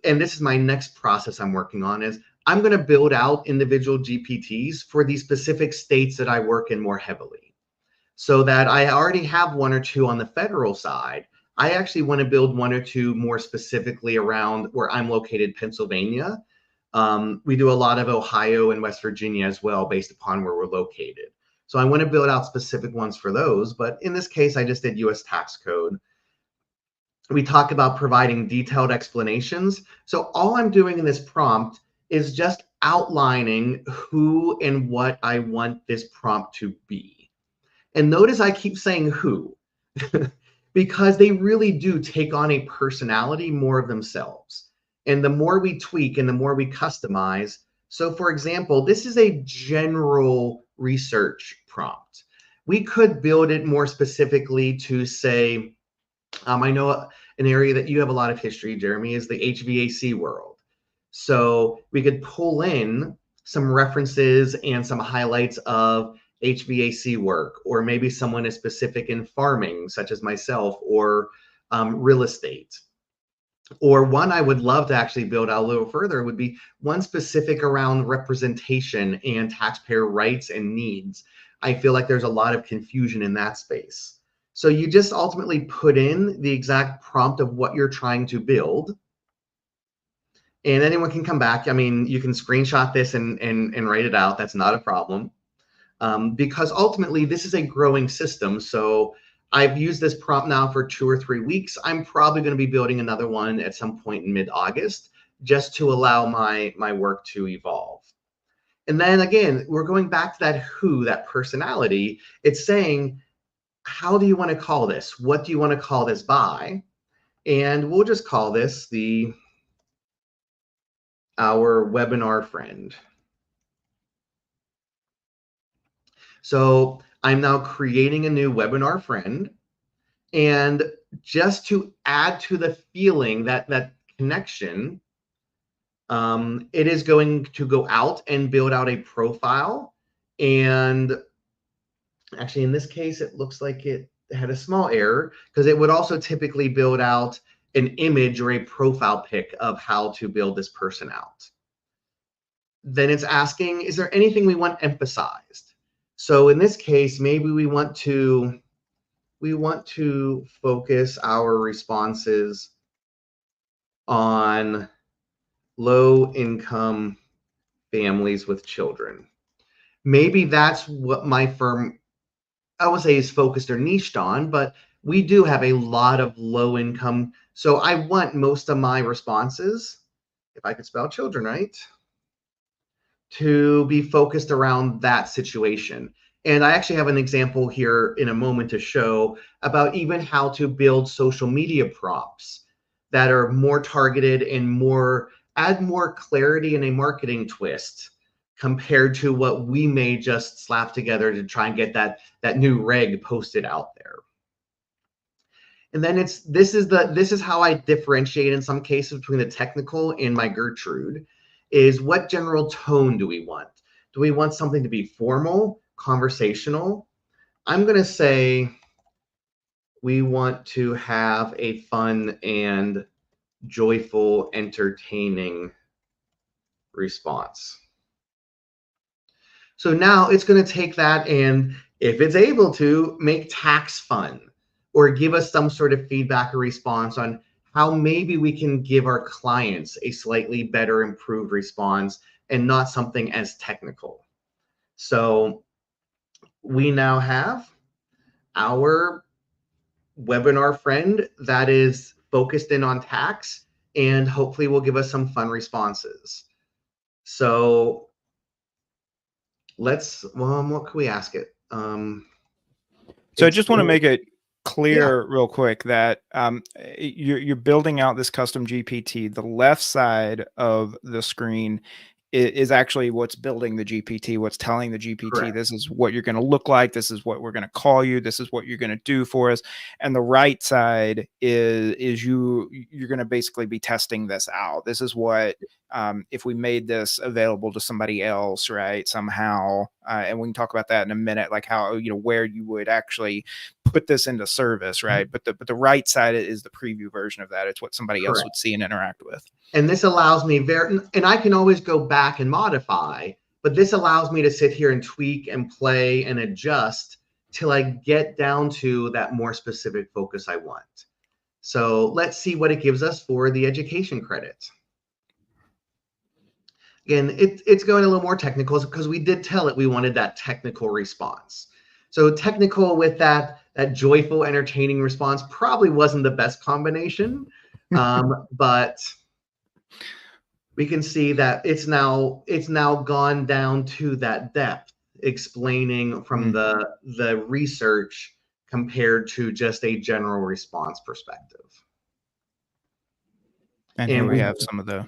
and this is my next process I'm working on, is I'm going to build out individual GPTs for these specific states that I work in more heavily. So that I already have 1 or 2 on the federal side. I actually want to build 1 or 2 more specifically around where I'm located, Pennsylvania. We do a lot of Ohio and West Virginia as well, based upon where we're located. So I want to build out specific ones for those. But in this case, I just did US tax code. We talk about providing detailed explanations. So all I'm doing in this prompt is just outlining who and what I want this prompt to be. And notice I keep saying who, because they really do take on a personality more of themselves. And the more we tweak and the more we customize. So for example, this is a general research prompt. We could build it more specifically to say, I know an area that you have a lot of history, Jeremy, is the HVAC world. So we could pull in some references and some highlights of HVAC work, or maybe someone is specific in farming, such as myself, or real estate. Or one I would love to actually build out a little further would be one specific around representation and taxpayer rights and needs. I feel like there's a lot of confusion in that space. So you just ultimately put in the exact prompt of what you're trying to build, and anyone can come back. I mean, you can screenshot this and write it out. That's not a problem, because ultimately this is a growing system. So I've used this prompt now for 2 or 3 weeks. I'm probably going to be building another one at some point in mid-August, just to allow my work to evolve. And then again, we're going back to that who, that personality. It's saying, how do you want to call this? What do you want to call this by? And we'll just call this our webinar friend. So I'm now creating a new webinar friend. And just to add to the feeling, that connection, it is going to go out and build out a profile. And actually, in this case, it looks like it had a small error, because it would also typically build out an image or a profile pic of how to build this person out. Then it's asking, is there anything we want emphasized? So in this case, maybe we want to focus our responses on low-income families with children. Maybe that's what my firm, I would say, is focused or niched on, but we do have a lot of low income. So I want most of my responses, if I could spell children right, to be focused around that situation. And I actually have an example here in a moment to show about even how to build social media prompts that are more targeted and add more clarity and a marketing twist compared to what we may just slap together to try and get that new reg posted out there. And then this is how I differentiate in some cases between the technical and my Gertrude, is what general tone do we want? Do we want something to be formal, conversational? I'm going to say we want to have a fun and joyful, entertaining response. So now it's going to take that, and if it's able to, make tax fun, or give us some sort of feedback or response on how maybe we can give our clients a slightly better, improved response and not something as technical. So we now have our webinar friend that is focused in on tax, and hopefully will give us some fun responses. So what can we ask it?
So I just want to make it clear real quick that you're building out this custom GPT. The left side of the screen is actually what's building the GPT, what's telling the GPT, correct, this is what you're going to look like, this is what we're going to call you, this is what you're going to do for us. And the right side is you're going to basically be testing this out. This is what, if we made this available to somebody else, right, somehow, and we can talk about that in a minute, like how, where you would actually put this into service, right? But the right side is the preview version of that. It's what somebody else would see and interact with.
And this allows me and I can always go back and modify, but this allows me to sit here and tweak and play and adjust till I get down to that more specific focus I want. So let's see what it gives us for the education credit. Again, it's going a little more technical because we did tell it we wanted that technical response. So technical with that joyful, entertaining response probably wasn't the best combination, but we can see that it's now gone down to that depth, explaining from the research compared to just a general response perspective.
And here we have some of the,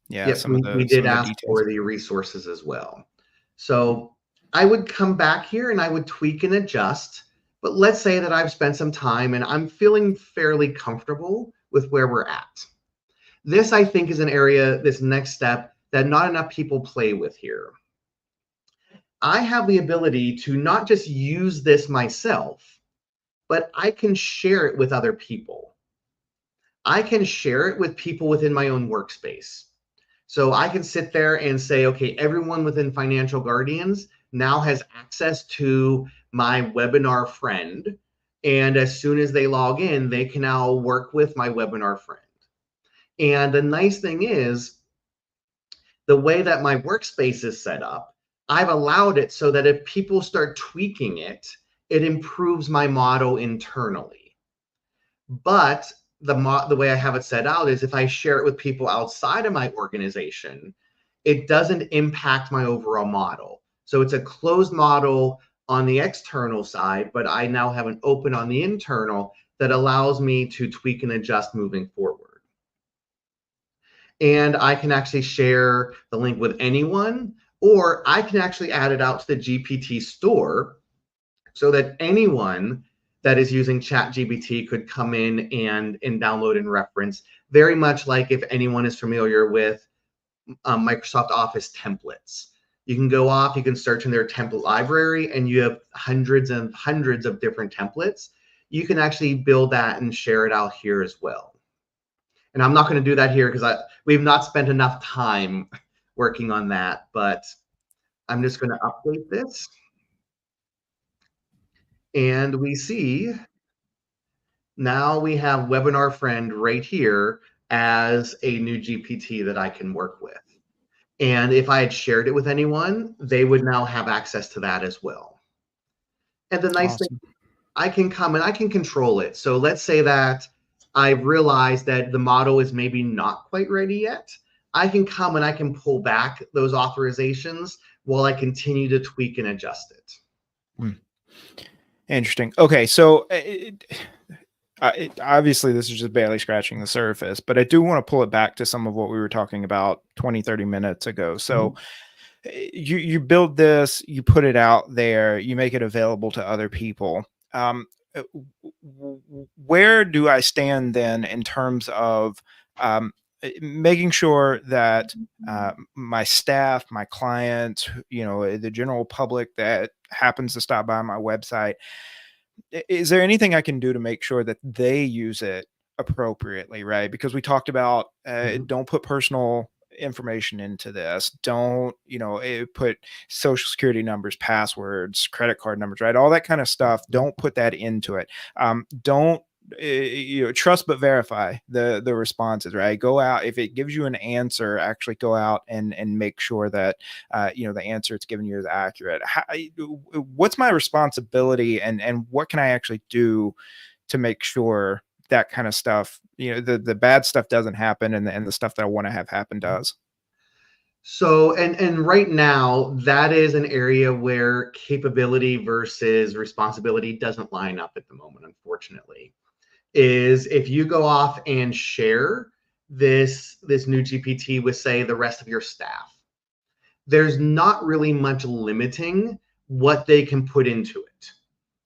we did ask for the resources as well. So I would come back here and I would tweak and adjust, but let's say that I've spent some time and I'm feeling fairly comfortable with where we're at. This, I think, is an area, this next step, that not enough people play with here. I have the ability to not just use this myself, but I can share it with other people. I can share it with people within my own workspace. So I can sit there and say, okay, everyone within Financial Guardians now has access to my webinar friend. And as soon as they log in, they can now work with my webinar friend. And the nice thing is, the way that my workspace is set up, I've allowed it so that if people start tweaking it, it improves my model internally. But the way I have it set out is if I share it with people outside of my organization, it doesn't impact my overall model. So it's a closed model on the external side, but I now have an open on the internal that allows me to tweak and adjust moving forward. And I can actually share the link with anyone, or I can actually add it out to the GPT store so that anyone that is using ChatGPT could come in and download and reference, very much like if anyone is familiar with Microsoft Office templates. You can go off, you can search in their template library, and you have hundreds and hundreds of different templates. You can actually build that and share it out here as well. And I'm not going to do that here because we've not spent enough time working on that, but I'm just going to update this. And we see now we have Webinar Friend right here as a new GPT that I can work with. And if I had shared it with anyone, they would now have access to that as well. And the nice thing, I can come and I can control it. So let's say that I've realized that the model is maybe not quite ready yet. I can come and I can pull back those authorizations while I continue to tweak and adjust it.
Interesting. Okay, so obviously this is just barely scratching the surface, but I do want to pull it back to some of what we were talking about 20, 30 minutes ago. So you build this, you put it out there, you make it available to other people. Where do I stand then in terms of making sure that my staff, my clients, the general public that happens to stop by my website, is there anything I can do to make sure that they use it appropriately, right? Because we talked about don't put personal information into this. Don't, put social security numbers, passwords, credit card numbers, right? All that kind of stuff. Don't put that into it. Don't trust but verify the responses, right? Go out, if it gives you an answer, actually go out and make sure that the answer it's giving you is accurate. What's my responsibility, and what can I actually do to make sure that kind of stuff, the bad stuff doesn't happen, and the stuff that I want to have happen does?
So, and right now, that is an area where capability versus responsibility doesn't line up at the moment, unfortunately. Is if you go off and share this new GPT with, say, the rest of your staff, there's not really much limiting what they can put into it.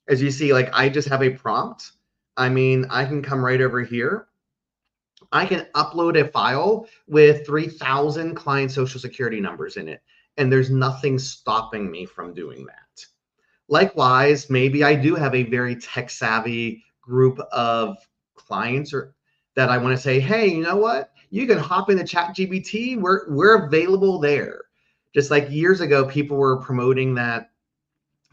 As you see, like I just have a prompt. I mean, I can come right over here. I can upload a file with 3,000 client social security numbers in it, and there's nothing stopping me from doing that. Likewise, maybe I do have a very tech savvy group of clients or that I want to say, hey, you know what? You can hop into ChatGPT. We're available there. Just like years ago, people were promoting that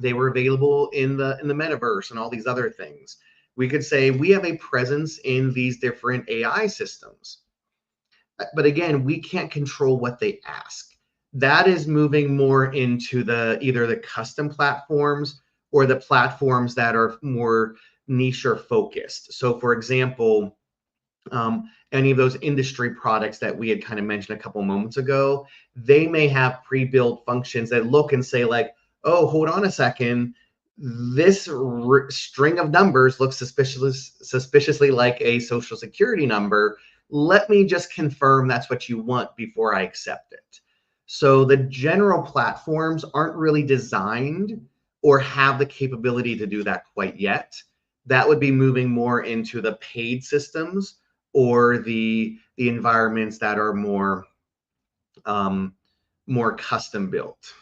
they were available in the metaverse and all these other things. We could say we have a presence in these different AI systems. But again, we can't control what they ask. That is moving more into either the custom platforms or the platforms that are more niche or focused. So for example, any of those industry products that we had kind of mentioned a couple moments ago, they may have pre-built functions that look and say like, oh, hold on a second, this string of numbers looks suspiciously like a social security number. Let me just confirm that's what you want before I accept it. So the general platforms aren't really designed or have the capability to do that quite yet. That would be moving more into the paid systems or the environments that are more custom built.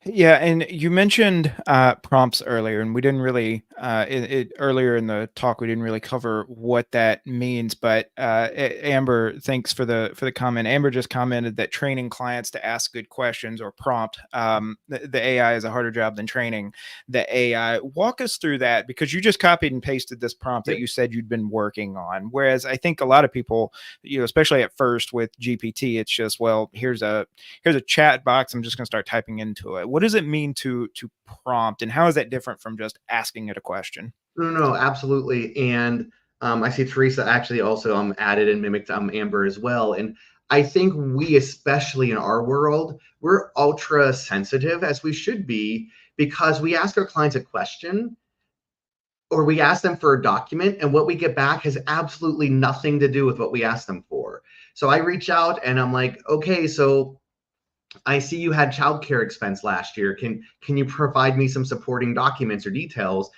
Yeah, and you mentioned prompts earlier, and we didn't really earlier in the talk we didn't really cover what that means. But Amber, thanks for the comment. Amber just commented that training clients to ask good questions or prompt the AI is a harder job than training the AI. Walk us through that, because you just copied and pasted this prompt that
Yep.
you said you'd been working on. Whereas I think a lot of people, especially at first with GPT, it's just, well, here's a chat box. I'm just going to start typing into it. What does it mean to prompt, and how is that different from just asking it a question?
No, absolutely. And I see Teresa actually also added and mimicked Amber as well. And I think we, especially in our world, we're ultra sensitive, as we should be, because we ask our clients a question or we ask them for a document, and what we get back has absolutely nothing to do with what we asked them for. So I reach out and I'm like, okay, so I see you had childcare expense last year. Can you provide me some supporting documents or details?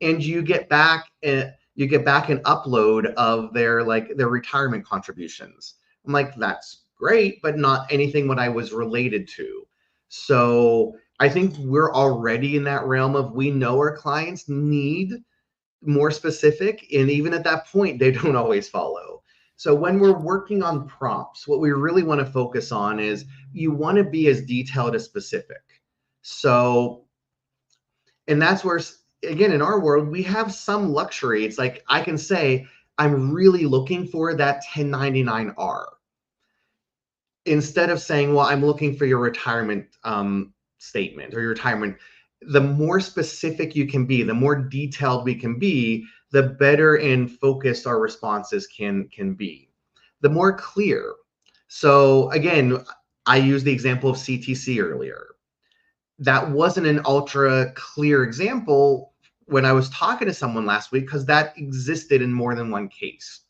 And you get back an upload of their retirement contributions. I'm like, that's great, but not anything what I was related to. So I think we're already in that realm of, we know our clients need more specific, and even at that point they don't always follow. So when we're working on prompts, what we really want to focus on is, you want to be as detailed as specific. So, and that's where, again, in our world we have some luxury. It's like, I can say I'm really looking for that 1099R, instead of saying, well, I'm looking for your retirement statement or your retirement. The more specific you can be, the more detailed we can be, the better and focused our responses can be, the more clear. So again, I used the example of CTC earlier. That wasn't an ultra clear example when I was talking to someone last week, because that existed in more than one case.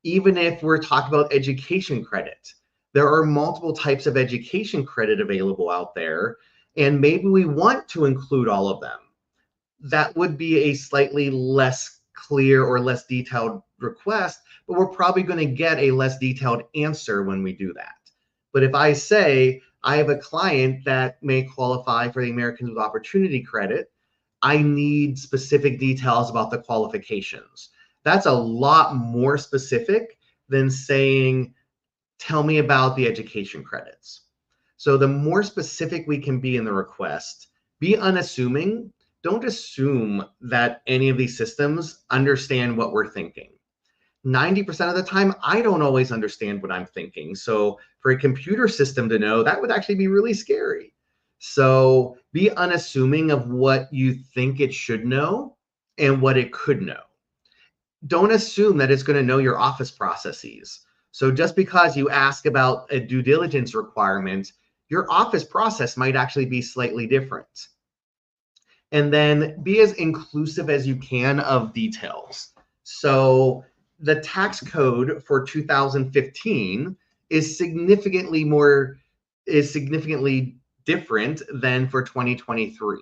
Even if we're talking about education credit, there are multiple types of education credit available out there, and maybe we want to include all of them. That would be a slightly less clear or less detailed request, but we're probably going to get a less detailed answer when we do that. But if I say I have a client that may qualify for the Americans with Opportunity Credit, I need specific details about the qualifications. That's a lot more specific than saying, tell me about the education credits. So the more specific we can be in the request, be unassuming. Don't assume that any of these systems understand what we're thinking. 90% of the time, I don't always understand what I'm thinking. So for a computer system to know, that would actually be really scary. So be unassuming of what you think it should know and what it could know. Don't assume that it's going to know your office processes. So just because you ask about a due diligence requirement, your office process might actually be slightly different. And then be as inclusive as you can of details. So the tax code for 2015 is significantly different than for 2023.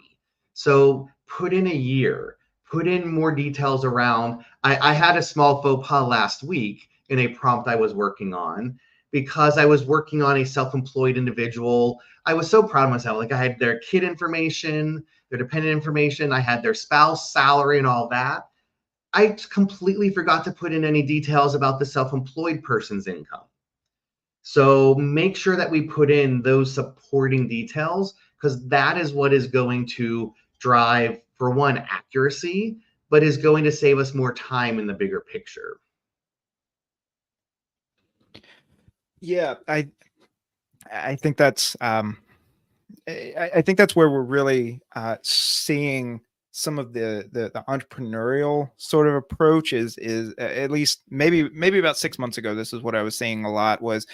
So put in a year, put in more details around. I had a small faux pas last week in a prompt I was working on, because I was working on a self-employed individual. I was so proud of myself. Like, I had their kid information, their dependent information, I had their spouse salary and all that. I completely forgot to put in any details about the self-employed person's income. So make sure that we put in those supporting details, because that is what is going to drive, for one, accuracy, but is going to save us more time in the bigger picture.
Yeah, I think that's I think that's where we're really seeing some of the entrepreneurial sort of approach is at least maybe about 6 months ago. This is what I was seeing a lot, was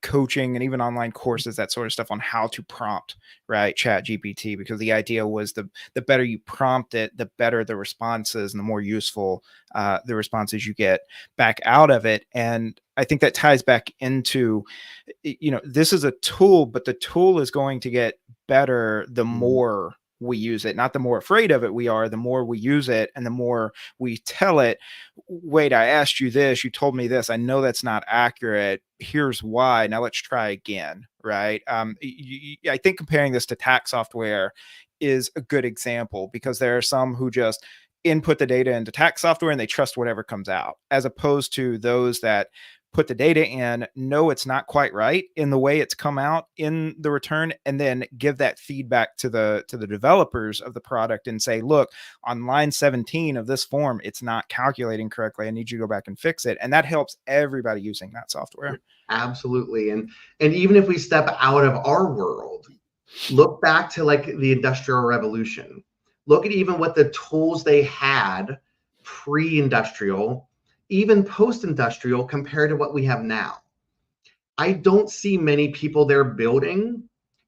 coaching and even online courses, that sort of stuff, on how to prompt, right, chat GPT, because the idea was the better you prompt it, the better the responses and the more useful the responses you get back out of it. And I think that ties back into, this is a tool, but the tool is going to get better the more we use it, not the more afraid of it we are, the more we use it and the more we tell it, wait, I asked you this, you told me this, I know that's not accurate, here's why, now let's try again, right? I think comparing this to tax software is a good example, because there are some who just input the data into tax software and they trust whatever comes out, as opposed to those that put the data in, know it's not quite right in the way it's come out in the return, and then give that feedback to the developers of the product and say, look, on line 17 of this form, it's not calculating correctly. I need you to go back and fix it. And that helps everybody using that software.
Absolutely. And even if we step out of our world, look back to like the Industrial Revolution. Look at even what the tools they had pre-industrial, even post-industrial, compared to what we have now. I don't see many people there building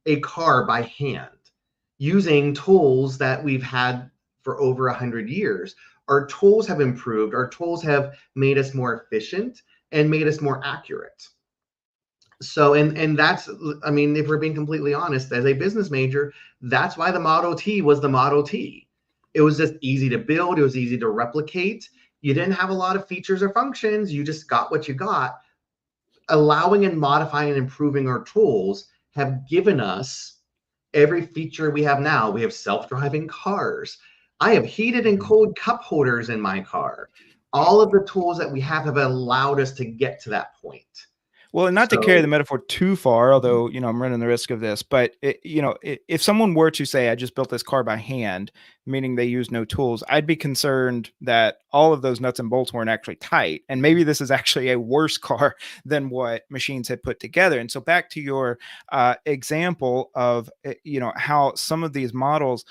a car by hand using tools that we've had for over 100 years. Our tools have improved. Our tools have made us more efficient and made us more accurate. So, and that's, I mean, if we're being completely honest, as a business major, that's why the Model T was the Model T. It was just easy to build. It was easy to replicate. You didn't have a lot of features or functions. You just got what you got. Allowing and modifying and improving our tools have given us every feature we have now. We have self-driving cars. I have heated and cold cup holders in my car. All of the tools that we have allowed us to get to that point.
Well, and not to carry the metaphor too far, although, I'm running the risk of this, but if someone were to say, I just built this car by hand, meaning they use no tools, I'd be concerned that all of those nuts and bolts weren't actually tight. And maybe this is actually a worse car than what machines had put together. And so back to your example of, how some of these models,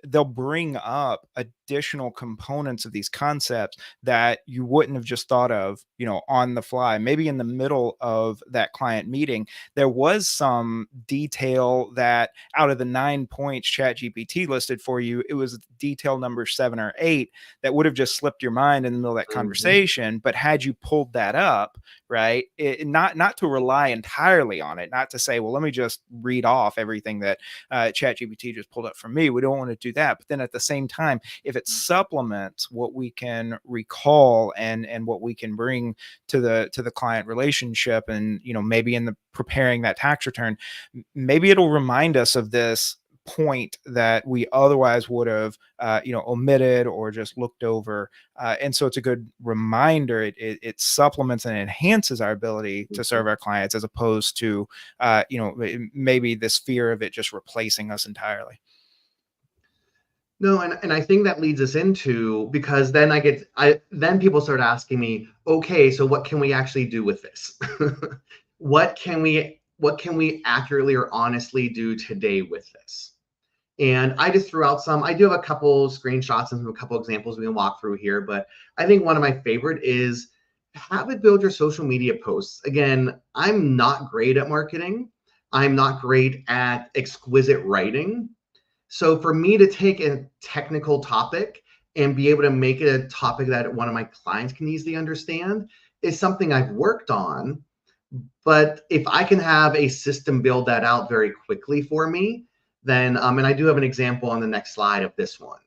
they'll bring up additional components of these concepts that you wouldn't have just thought of, on the fly. Maybe in the middle of that client meeting, there was some detail that out of the 9 points ChatGPT listed for you, it was detail number 7 or 8 that would have just slipped your mind in the middle of that conversation. But had you pulled that up, right, not to rely entirely on it, not to say, well, let me just read off everything that ChatGPT just pulled up for me. We don't want to do that. But then at the same time, if it supplements what we can recall and what we can bring to the client relationship, and maybe in the preparing that tax return, maybe it'll remind us of this point that we otherwise would have omitted or just looked over, and so it's a good reminder. It supplements and enhances our ability to serve our clients, as opposed to maybe this fear of it just replacing us entirely.
No, and I think that leads us into, because then then people start asking me, okay, so what can we actually do with this? What can we accurately or honestly do today with this? And I just threw out some. I do have a couple screenshots and a couple examples we can walk through here, but I think one of my favorite is have it build your social media posts. Again, I'm not great at marketing. I'm not great at exquisite writing. So for me to take a technical topic and be able to make it a topic that one of my clients can easily understand is something I've worked on. But if I can have a system build that out very quickly for me, then, and I do have an example on the next slide of this one.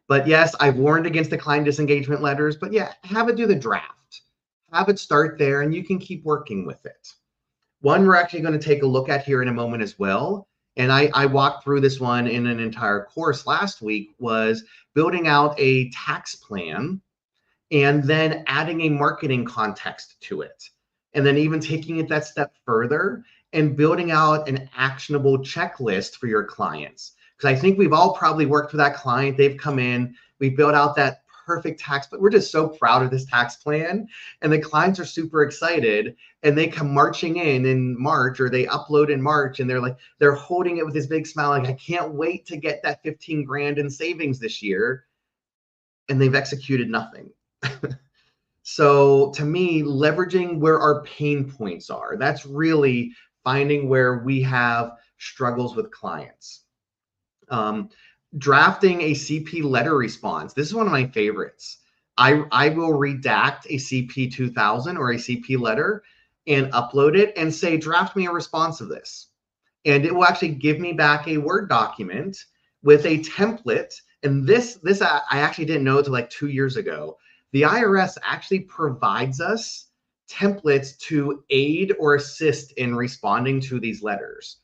But yes, I've warned against the client disengagement letters, but yeah, have it do the draft. Have it start there and you can keep working with it. One we're actually going to take a look at here in a moment as well. And I walked through this one in an entire course last week, was building out a tax plan and then adding a marketing context to it. And then even taking it that step further and building out an actionable checklist for your clients. Because I think we've all probably worked with that client. They've come in, we built out that perfect tax, but we're just so proud of this tax plan. And the clients are super excited and they come marching in March, or they upload in March, and they're holding it with this big smile. Like, I can't wait to get that 15 grand in savings this year. And they've executed nothing. So to me, leveraging where our pain points are, that's really finding where we have struggles with clients. Drafting a CP letter response. This is one of my favorites. I will redact a CP 2000 or a CP letter and upload it and say, draft me a response of this. And it will actually give me back a Word document with a template. And this I actually didn't know until like 2 years ago. The IRS actually provides us templates to aid or assist in responding to these letters.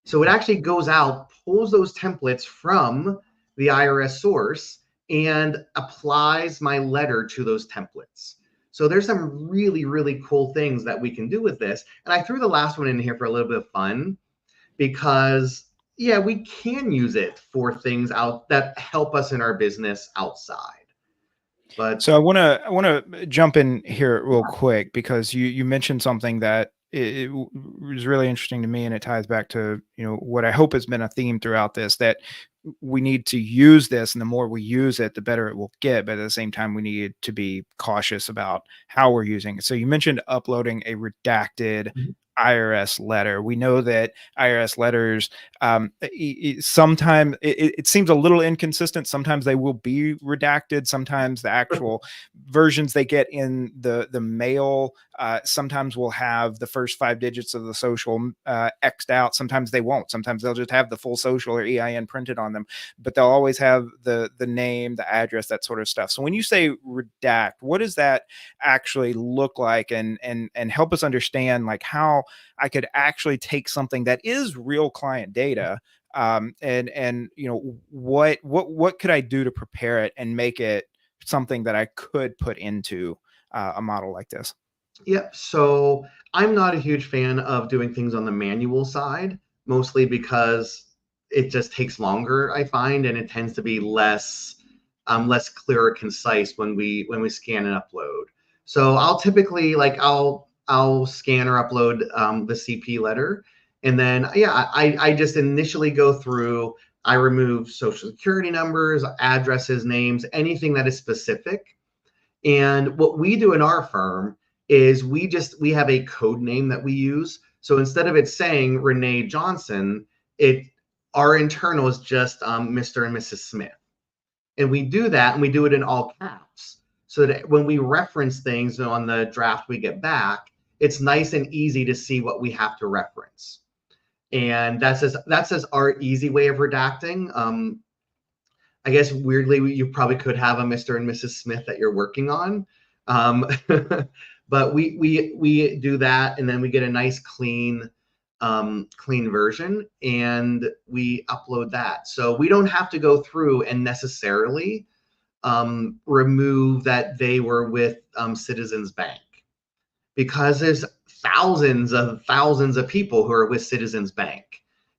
So it actually goes out, pulls those templates from the IRS source, and applies my letter to those templates. So there's some really, really cool things that we can do with this. And I threw the last one in here for a little bit of fun because, yeah, we can use it for things out that help us in our business outside. But
So I want to jump in here real quick because you mentioned something that it was really interesting to me, and it ties back to what I hope has been a theme throughout this, that we need to use this, and the more we use it, the better it will get. But at the same time, we need to be cautious about how we're using it. So you mentioned uploading a redacted IRS letter. We know that IRS letters sometimes it seems a little inconsistent. Sometimes they will be redacted. Sometimes the actual versions they get in the mail sometimes will have the first 5 digits of the social X'd out. Sometimes they won't. Sometimes they'll just have the full social or EIN printed on them, but they'll always have the name, the address, that sort of stuff. So when you say redact, what does that actually look like, and help us understand like how I could actually take something that is real client data, and what could I do to prepare it and make it something that I could put into a model like this?
Yep. So I'm not a huge fan of doing things on the manual side, mostly because it just takes longer, I find, and it tends to be less clear or concise when we scan and upload. So I'll typically I'll scan or upload the CP letter, and then I just initially go through. I remove social security numbers, addresses, names, anything that is specific. And what we do in our firm is we have a code name that we use. So instead of it saying Renee Johnson, our internal is just Mr. and Mrs. Smith. And we do that, and we do it in all caps, so that when we reference things on the draft we get back, it's nice and easy to see what we have to reference. And that's just our easy way of redacting. I guess weirdly, you probably could have a Mr. and Mrs. Smith that you're working on. But we do that, and then we get a nice clean version, and we upload that. So we don't have to go through and necessarily remove that they were with Citizens Bank, because there's thousands of people who are with Citizens Bank.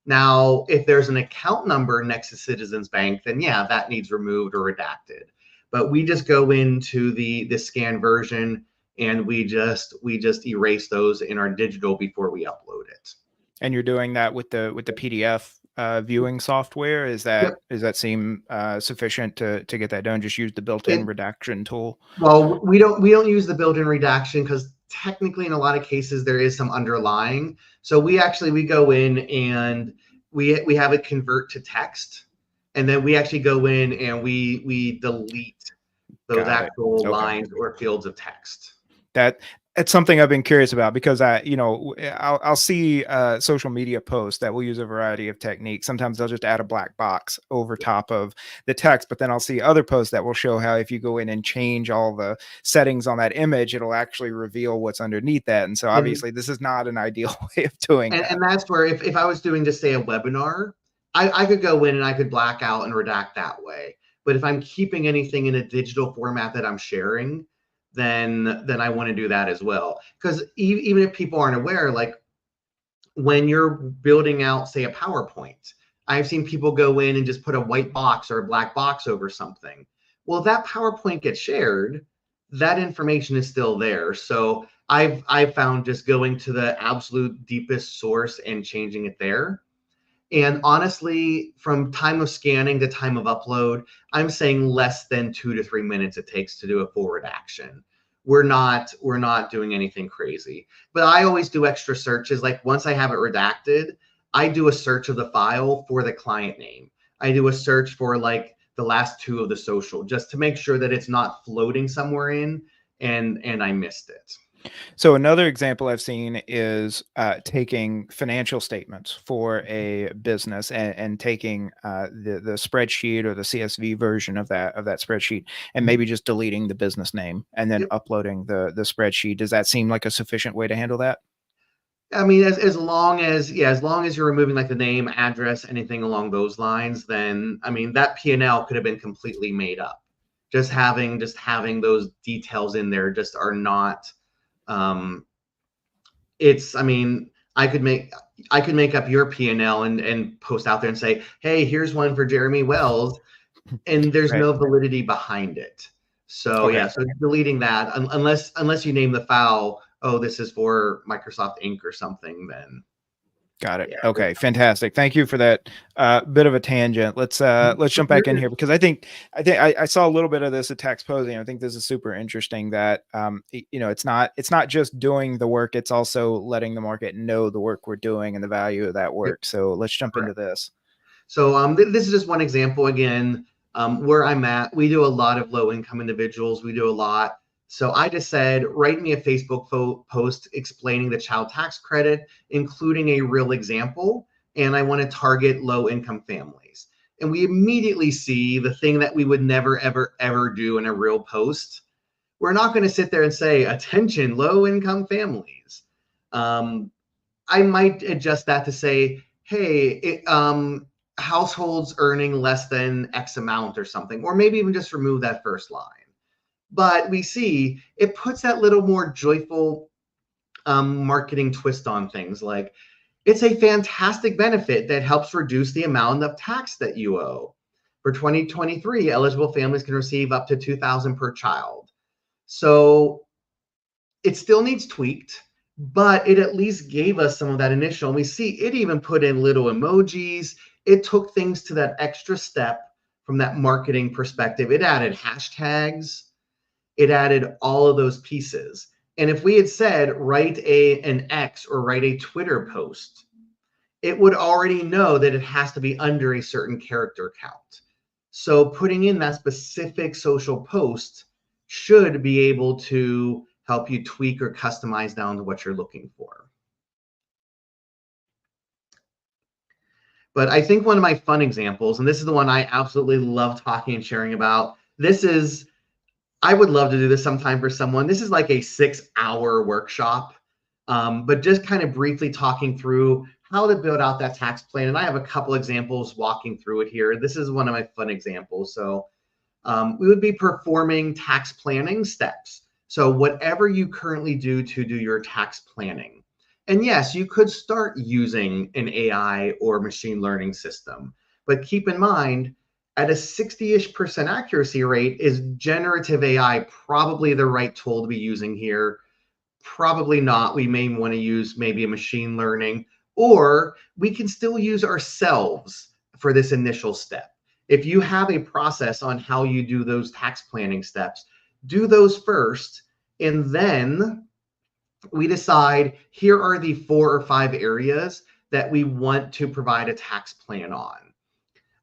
Now, if there's an account number next to Citizens Bank, then yeah, that needs removed or redacted. But we just go into the scan version, and we just erase those in our digital before we upload it.
And you're doing that with the PDF viewing software. Does that seem sufficient to get that done? Just use the built-in redaction tool.
Well, we don't use the built-in redaction because technically in a lot of cases there is some underlying. So we go in and we have it convert to text, and then we actually go in and we delete those actual lines or fields of text.
It's something I've been curious about, because I'll see social media posts that will use a variety of techniques. Sometimes they'll just add a black box over top of the text, but then I'll see other posts that will show how if you go in and change all the settings on that image, it'll actually reveal what's underneath that. And so obviously this is not an ideal way of doing that.
And that's where if I was doing, just say, a webinar, I could go in and I could black out and redact that way. But if I'm keeping anything in a digital format that I'm sharing, then I want to do that as well. Because even if people aren't aware, like when you're building out, say, a PowerPoint, I've seen people go in and just put a white box or a black box over something. Well, if that PowerPoint gets shared, that information is still there. So I've found just going to the absolute deepest source and changing it there. And honestly, from time of scanning to time of upload, I'm saying less than 2 to 3 minutes it takes to do a full redaction. We're not doing anything crazy. But I always do extra searches. Like once I have it redacted, I do a search of the file for the client name. I do a search for like the last 2 of the social, just to make sure that it's not floating somewhere in and I missed it.
So another example I've seen is taking financial statements for a business and taking the spreadsheet or the CSV version of that spreadsheet and
Mhm.
maybe just deleting the business name and then
Yep.
uploading the spreadsheet. Does that seem like a sufficient way to handle that?
I mean, as long as yeah, as long as you're removing like the name, address, anything along those lines, then I mean that P&L could have been completely made up. Just having those details in there just are not. Um, it's I mean I could make up your P&L and post out there and say, hey, here's one for Jeremy Wells, and there's
Right.
no validity behind it. So
Okay.
yeah, so deleting that unless you name the file, oh, this is for Microsoft Inc. or something, then
Got it.
yeah.
Okay, fantastic. Thank you for that bit of a tangent. Let's jump back in here because I saw a little bit of this at tax posing. I think this is super interesting that it's not just doing the work, it's also letting the market know the work we're doing and the value of that work. So let's jump into this.
So this is just one example again. Where I'm at, we do a lot of low income individuals. We do a lot. So I just said, write me a Facebook post explaining the child tax credit, including a real example. And I want to target low income families. And we immediately see the thing that we would never, ever, ever do in a real post. We're not going to sit there and say, attention, low income families. Um, I might adjust that to say, hey, households earning less than X amount or something, or maybe even just remove that first line. But we see it puts that little more joyful marketing twist on things, like it's a fantastic benefit that helps reduce the amount of tax that you owe. For 2023, eligible families can receive up to $2,000 per child. So it still needs tweaked, but it at least gave us some of that initial. And we see it even put in little emojis. It took things to that extra step from that marketing perspective. It added hashtags, it added all of those pieces. And if we had said, write an X or write a Twitter post, it would already know that it has to be under a certain character count. So putting in that specific social post should be able to help you tweak or customize down to what you're looking for. But I think one of my fun examples, and this is the one I absolutely love talking and sharing about. I would love to do this sometime for someone. This is like a 6-hour workshop, but just kind of briefly talking through how to build out that tax plan. And I have a couple examples walking through it here. This is one of my fun examples. So we would be performing tax planning steps. So whatever you currently do to do your tax planning. And yes, you could start using an AI or machine learning system, but keep in mind, at a 60-ish% accuracy rate, is generative AI probably the right tool to be using here? Probably not. We may want to use maybe a machine learning, or we can still use ourselves for this initial step. If you have a process on how you do those tax planning steps, do those first, and then we decide here are the 4 or 5 areas that we want to provide a tax plan on.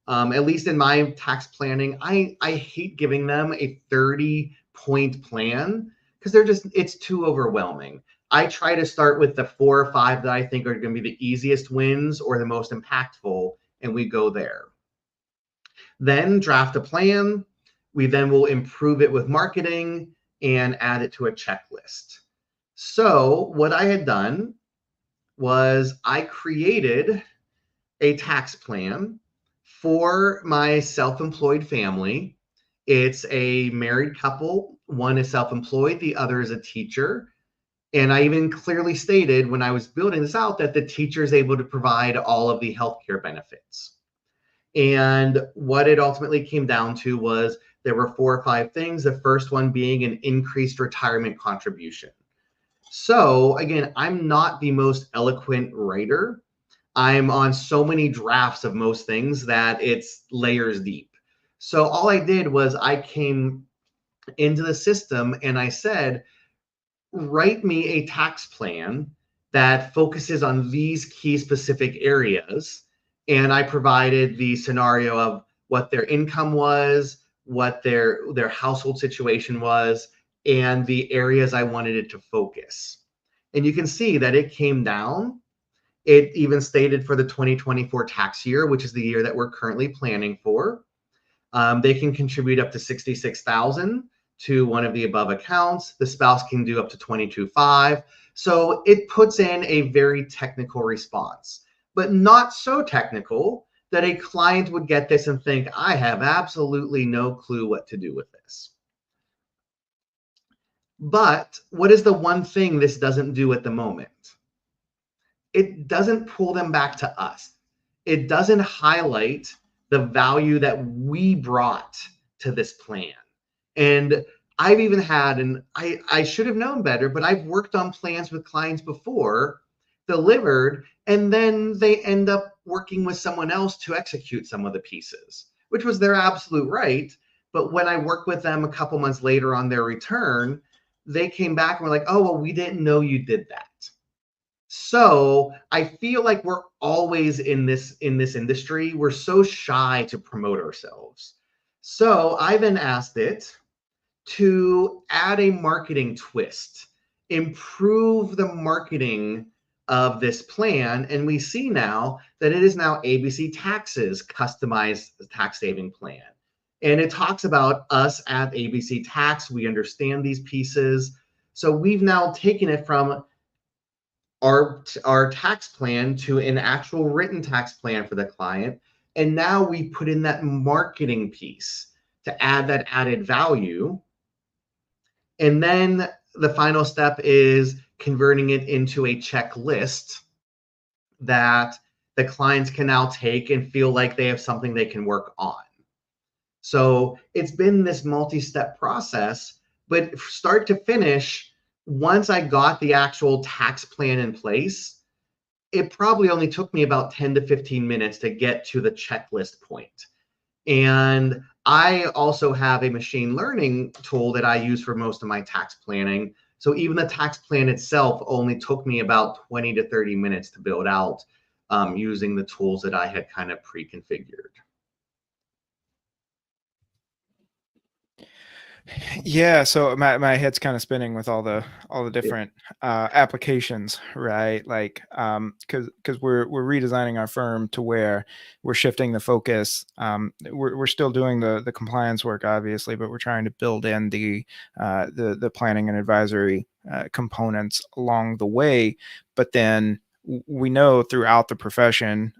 At least in my tax planning, I hate giving them a 30-point plan because it's too overwhelming. I try to start with the 4 or 5 that I think are going to be the easiest wins or the most impactful, and we go there. Then draft a plan. We then will improve it with marketing and add it to a checklist. So what I had done was I created a tax plan for my self-employed family. It's a married couple. One is self-employed, the other is a teacher. And I even clearly stated when I was building this out that the teacher is able to provide all of the healthcare benefits. And what it ultimately came down to was there were 4 or 5 things. The first one being an increased retirement contribution. So again, I'm not the most eloquent writer. I'm on so many drafts of most things that it's layers deep. So all I did was I came into the system and I said, write me a tax plan that focuses on these key specific areas. And I provided the scenario of what their income was, what their household situation was, and the areas I wanted it to focus. And you can see that it came down. It even stated for the 2024 tax year, which is the year that we're currently planning for, they can contribute up to 66,000 to one of the above accounts. The spouse can do up to 22.5. So it puts in a very technical response, but not so technical that a client would get this and think, I have absolutely no clue what to do with this. But what is the one thing this doesn't do at the moment? It doesn't pull them back to us. It doesn't highlight the value that we brought to this plan. And I've even had, and I should have known better, but I've worked on plans with clients before, delivered, and then they end up working with someone else to execute some of the pieces, which was their absolute right. But when I worked with them a couple months later on their return, they came back and were like, oh, well, we didn't know you did that. So I feel like we're always in this industry. We're so shy to promote ourselves. So I then asked it to add a marketing twist, improve the marketing of this plan. And we see now that it is now ABC Taxes customized tax saving plan. And it talks about us at ABC Tax. We understand these pieces. So we've now taken it from our tax plan to an actual written tax plan for the client. And now we put in that marketing piece to add that added value. And then the final step is converting it into a checklist that the clients can now take and feel like they have something they can work on. So it's been this multi-step process, but start to finish, once I got the actual tax plan in place, it probably only took me about 10 to 15 minutes to get to the checklist point. And I also have a machine learning tool that I use for most of my tax planning. So even the tax plan itself only took me about 20 to 30 minutes to build out using the tools that I had kind of pre-configured.
Yeah, so my head's kind of spinning with all the different applications, right? Like, because we're redesigning our firm to where we're shifting the focus. We're still doing the compliance work, obviously, but we're trying to build in the planning and advisory components along the way. But then we know throughout the profession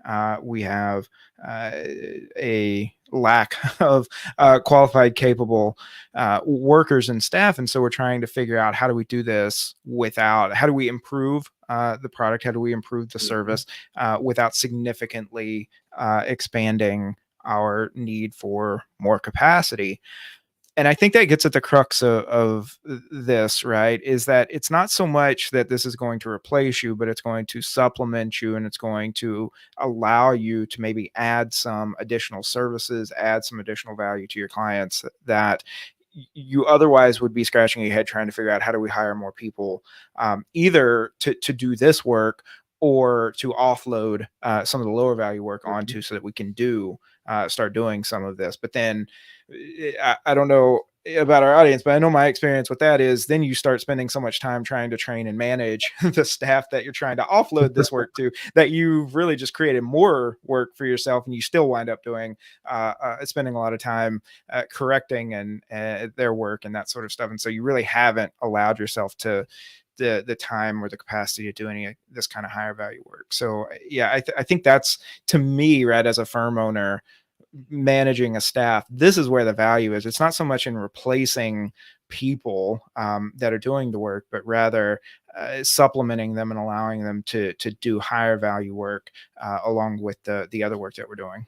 we have a lack of qualified, capable workers and staff. And so we're trying to figure out, how do we do this how do we improve the product? How do we improve the service without significantly expanding our need for more capacity? And I think that gets at the crux of this, right? Is that it's not so much that this is going to replace you, but it's going to supplement you, and it's going to allow you to maybe add some additional services, add some additional value to your clients that you otherwise would be scratching your head trying to figure out, how do we hire more people, either to do this work or to offload some of the lower value work onto, so that we can start doing some of this. But then I don't know about our audience, but I know my experience with that is then you start spending so much time trying to train and manage the staff that you're trying to offload this work to, that you've really just created more work for yourself, and you still wind up doing spending a lot of time correcting and their work and that sort of stuff. And so you really haven't allowed yourself to the time or the capacity to do any of this kind of higher value work. So yeah, I think that's, to me, right, as a firm owner managing a staff, this is where the value is. It's not so much in replacing people that are doing the work, but rather supplementing them and allowing them to do higher value work along with the other work that we're doing.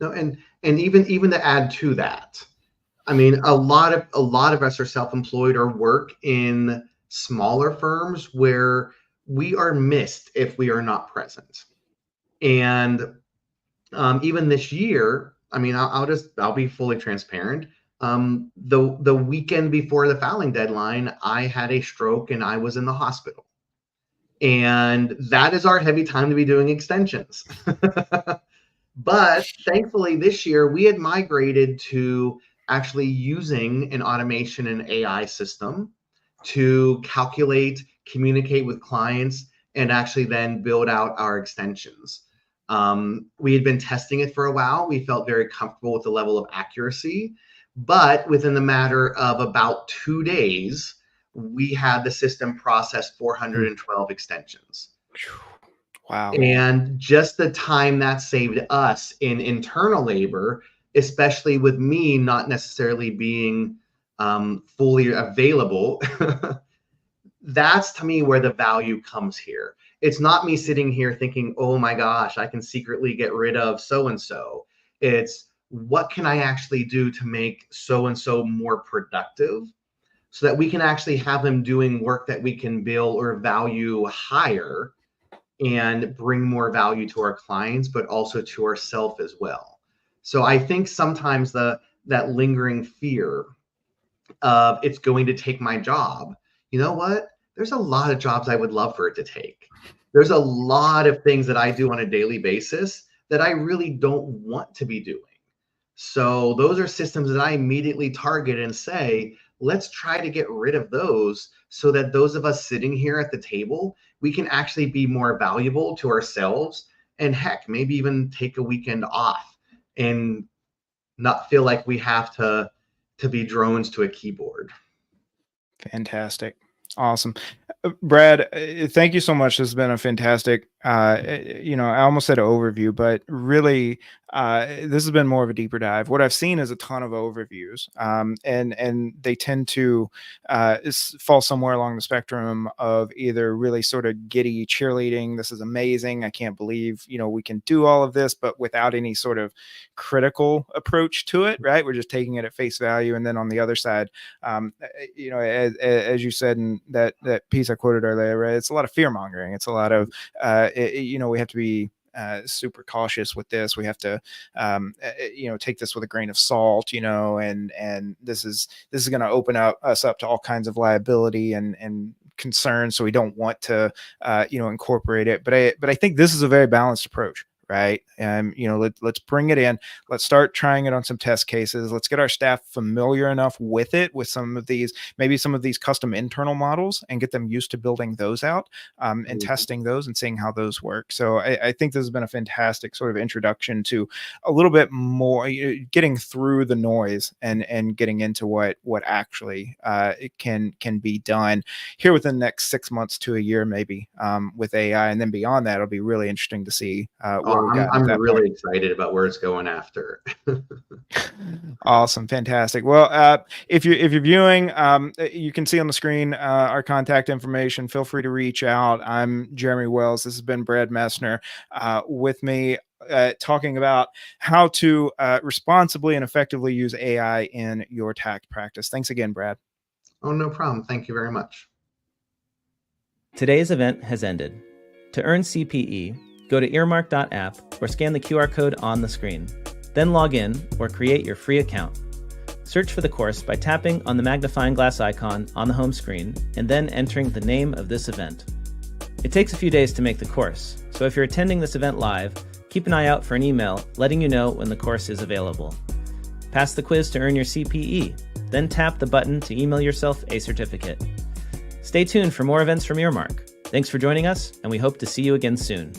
No, and even to add to that, I mean, a lot of us are self-employed or work in smaller firms where we are missed if we are not present. And even this year, I mean, I'll be fully transparent. The weekend before the filing deadline, I had a stroke and I was in the hospital. And that is our heavy time to be doing extensions. But thankfully this year we had migrated to actually using an automation and AI system to calculate, communicate with clients, and actually then build out our extensions. We had been testing it for a while. We felt very comfortable with the level of accuracy, but within the matter of about 2 days, we had the system process 412 extensions.
Wow.
And just the time that saved us in internal labor, especially with me not necessarily being fully available, that's to me where the value comes here. It's not me sitting here thinking, oh my gosh, I can secretly get rid of so-and-so. It's what can I actually do to make so-and-so more productive so that we can actually have them doing work that we can bill or value higher and bring more value to our clients, but also to ourselves as well. So I think sometimes that lingering fear of it's going to take my job, you know what? There's a lot of jobs I would love for it to take. There's a lot of things that I do on a daily basis that I really don't want to be doing. So those are systems that I immediately target and say, let's try to get rid of those so that those of us sitting here at the table, we can actually be more valuable to ourselves, and heck, maybe even take a weekend off and not feel like we have to be drones to a keyboard.
Fantastic. Awesome. Brad, thank you so much. This has been a fantastic, I almost said overview, but really, this has been more of a deeper dive. What I've seen is a ton of overviews, and they tend to fall somewhere along the spectrum of either really sort of giddy cheerleading. This is amazing. I can't believe, we can do all of this, but without any sort of critical approach to it, right? We're just taking it at face value. And then on the other side, as you said in that piece I quoted earlier, right? It's a lot of fear mongering. It's a lot of, we have to be super cautious with this. We have to, take this with a grain of salt, and this is going to open us up to all kinds of liability and concerns. So we don't want to, incorporate it. But I think this is a very balanced approach. Right. Let's bring it in. Let's start trying it on some test cases. Let's get our staff familiar enough with it, with maybe some of these custom internal models, and get them used to building those out and testing those and seeing how those work. So I think this has been a fantastic sort of introduction to a little bit more getting through the noise and getting into what actually it can be done here within the next 6 months to a year, maybe with AI. And then beyond that, it'll be really interesting to see
I'm really excited about where it's going after.
Awesome. Fantastic. Well, if you're viewing, you can see on the screen our contact information. Feel free to reach out. I'm Jeremy Wells. This has been Brad Messner with me talking about how to responsibly and effectively use AI in your tax practice. Thanks again, Brad.
Oh, no problem. Thank you very much.
Today's event has ended. To earn CPE, go to earmark.app or scan the QR code on the screen. Then log in or create your free account. Search for the course by tapping on the magnifying glass icon on the home screen and then entering the name of this event. It takes a few days to make the course, so if you're attending this event live, keep an eye out for an email letting you know when the course is available. Pass the quiz to earn your CPE, then tap the button to email yourself a certificate. Stay tuned for more events from Earmark. Thanks for joining us, and we hope to see you again soon.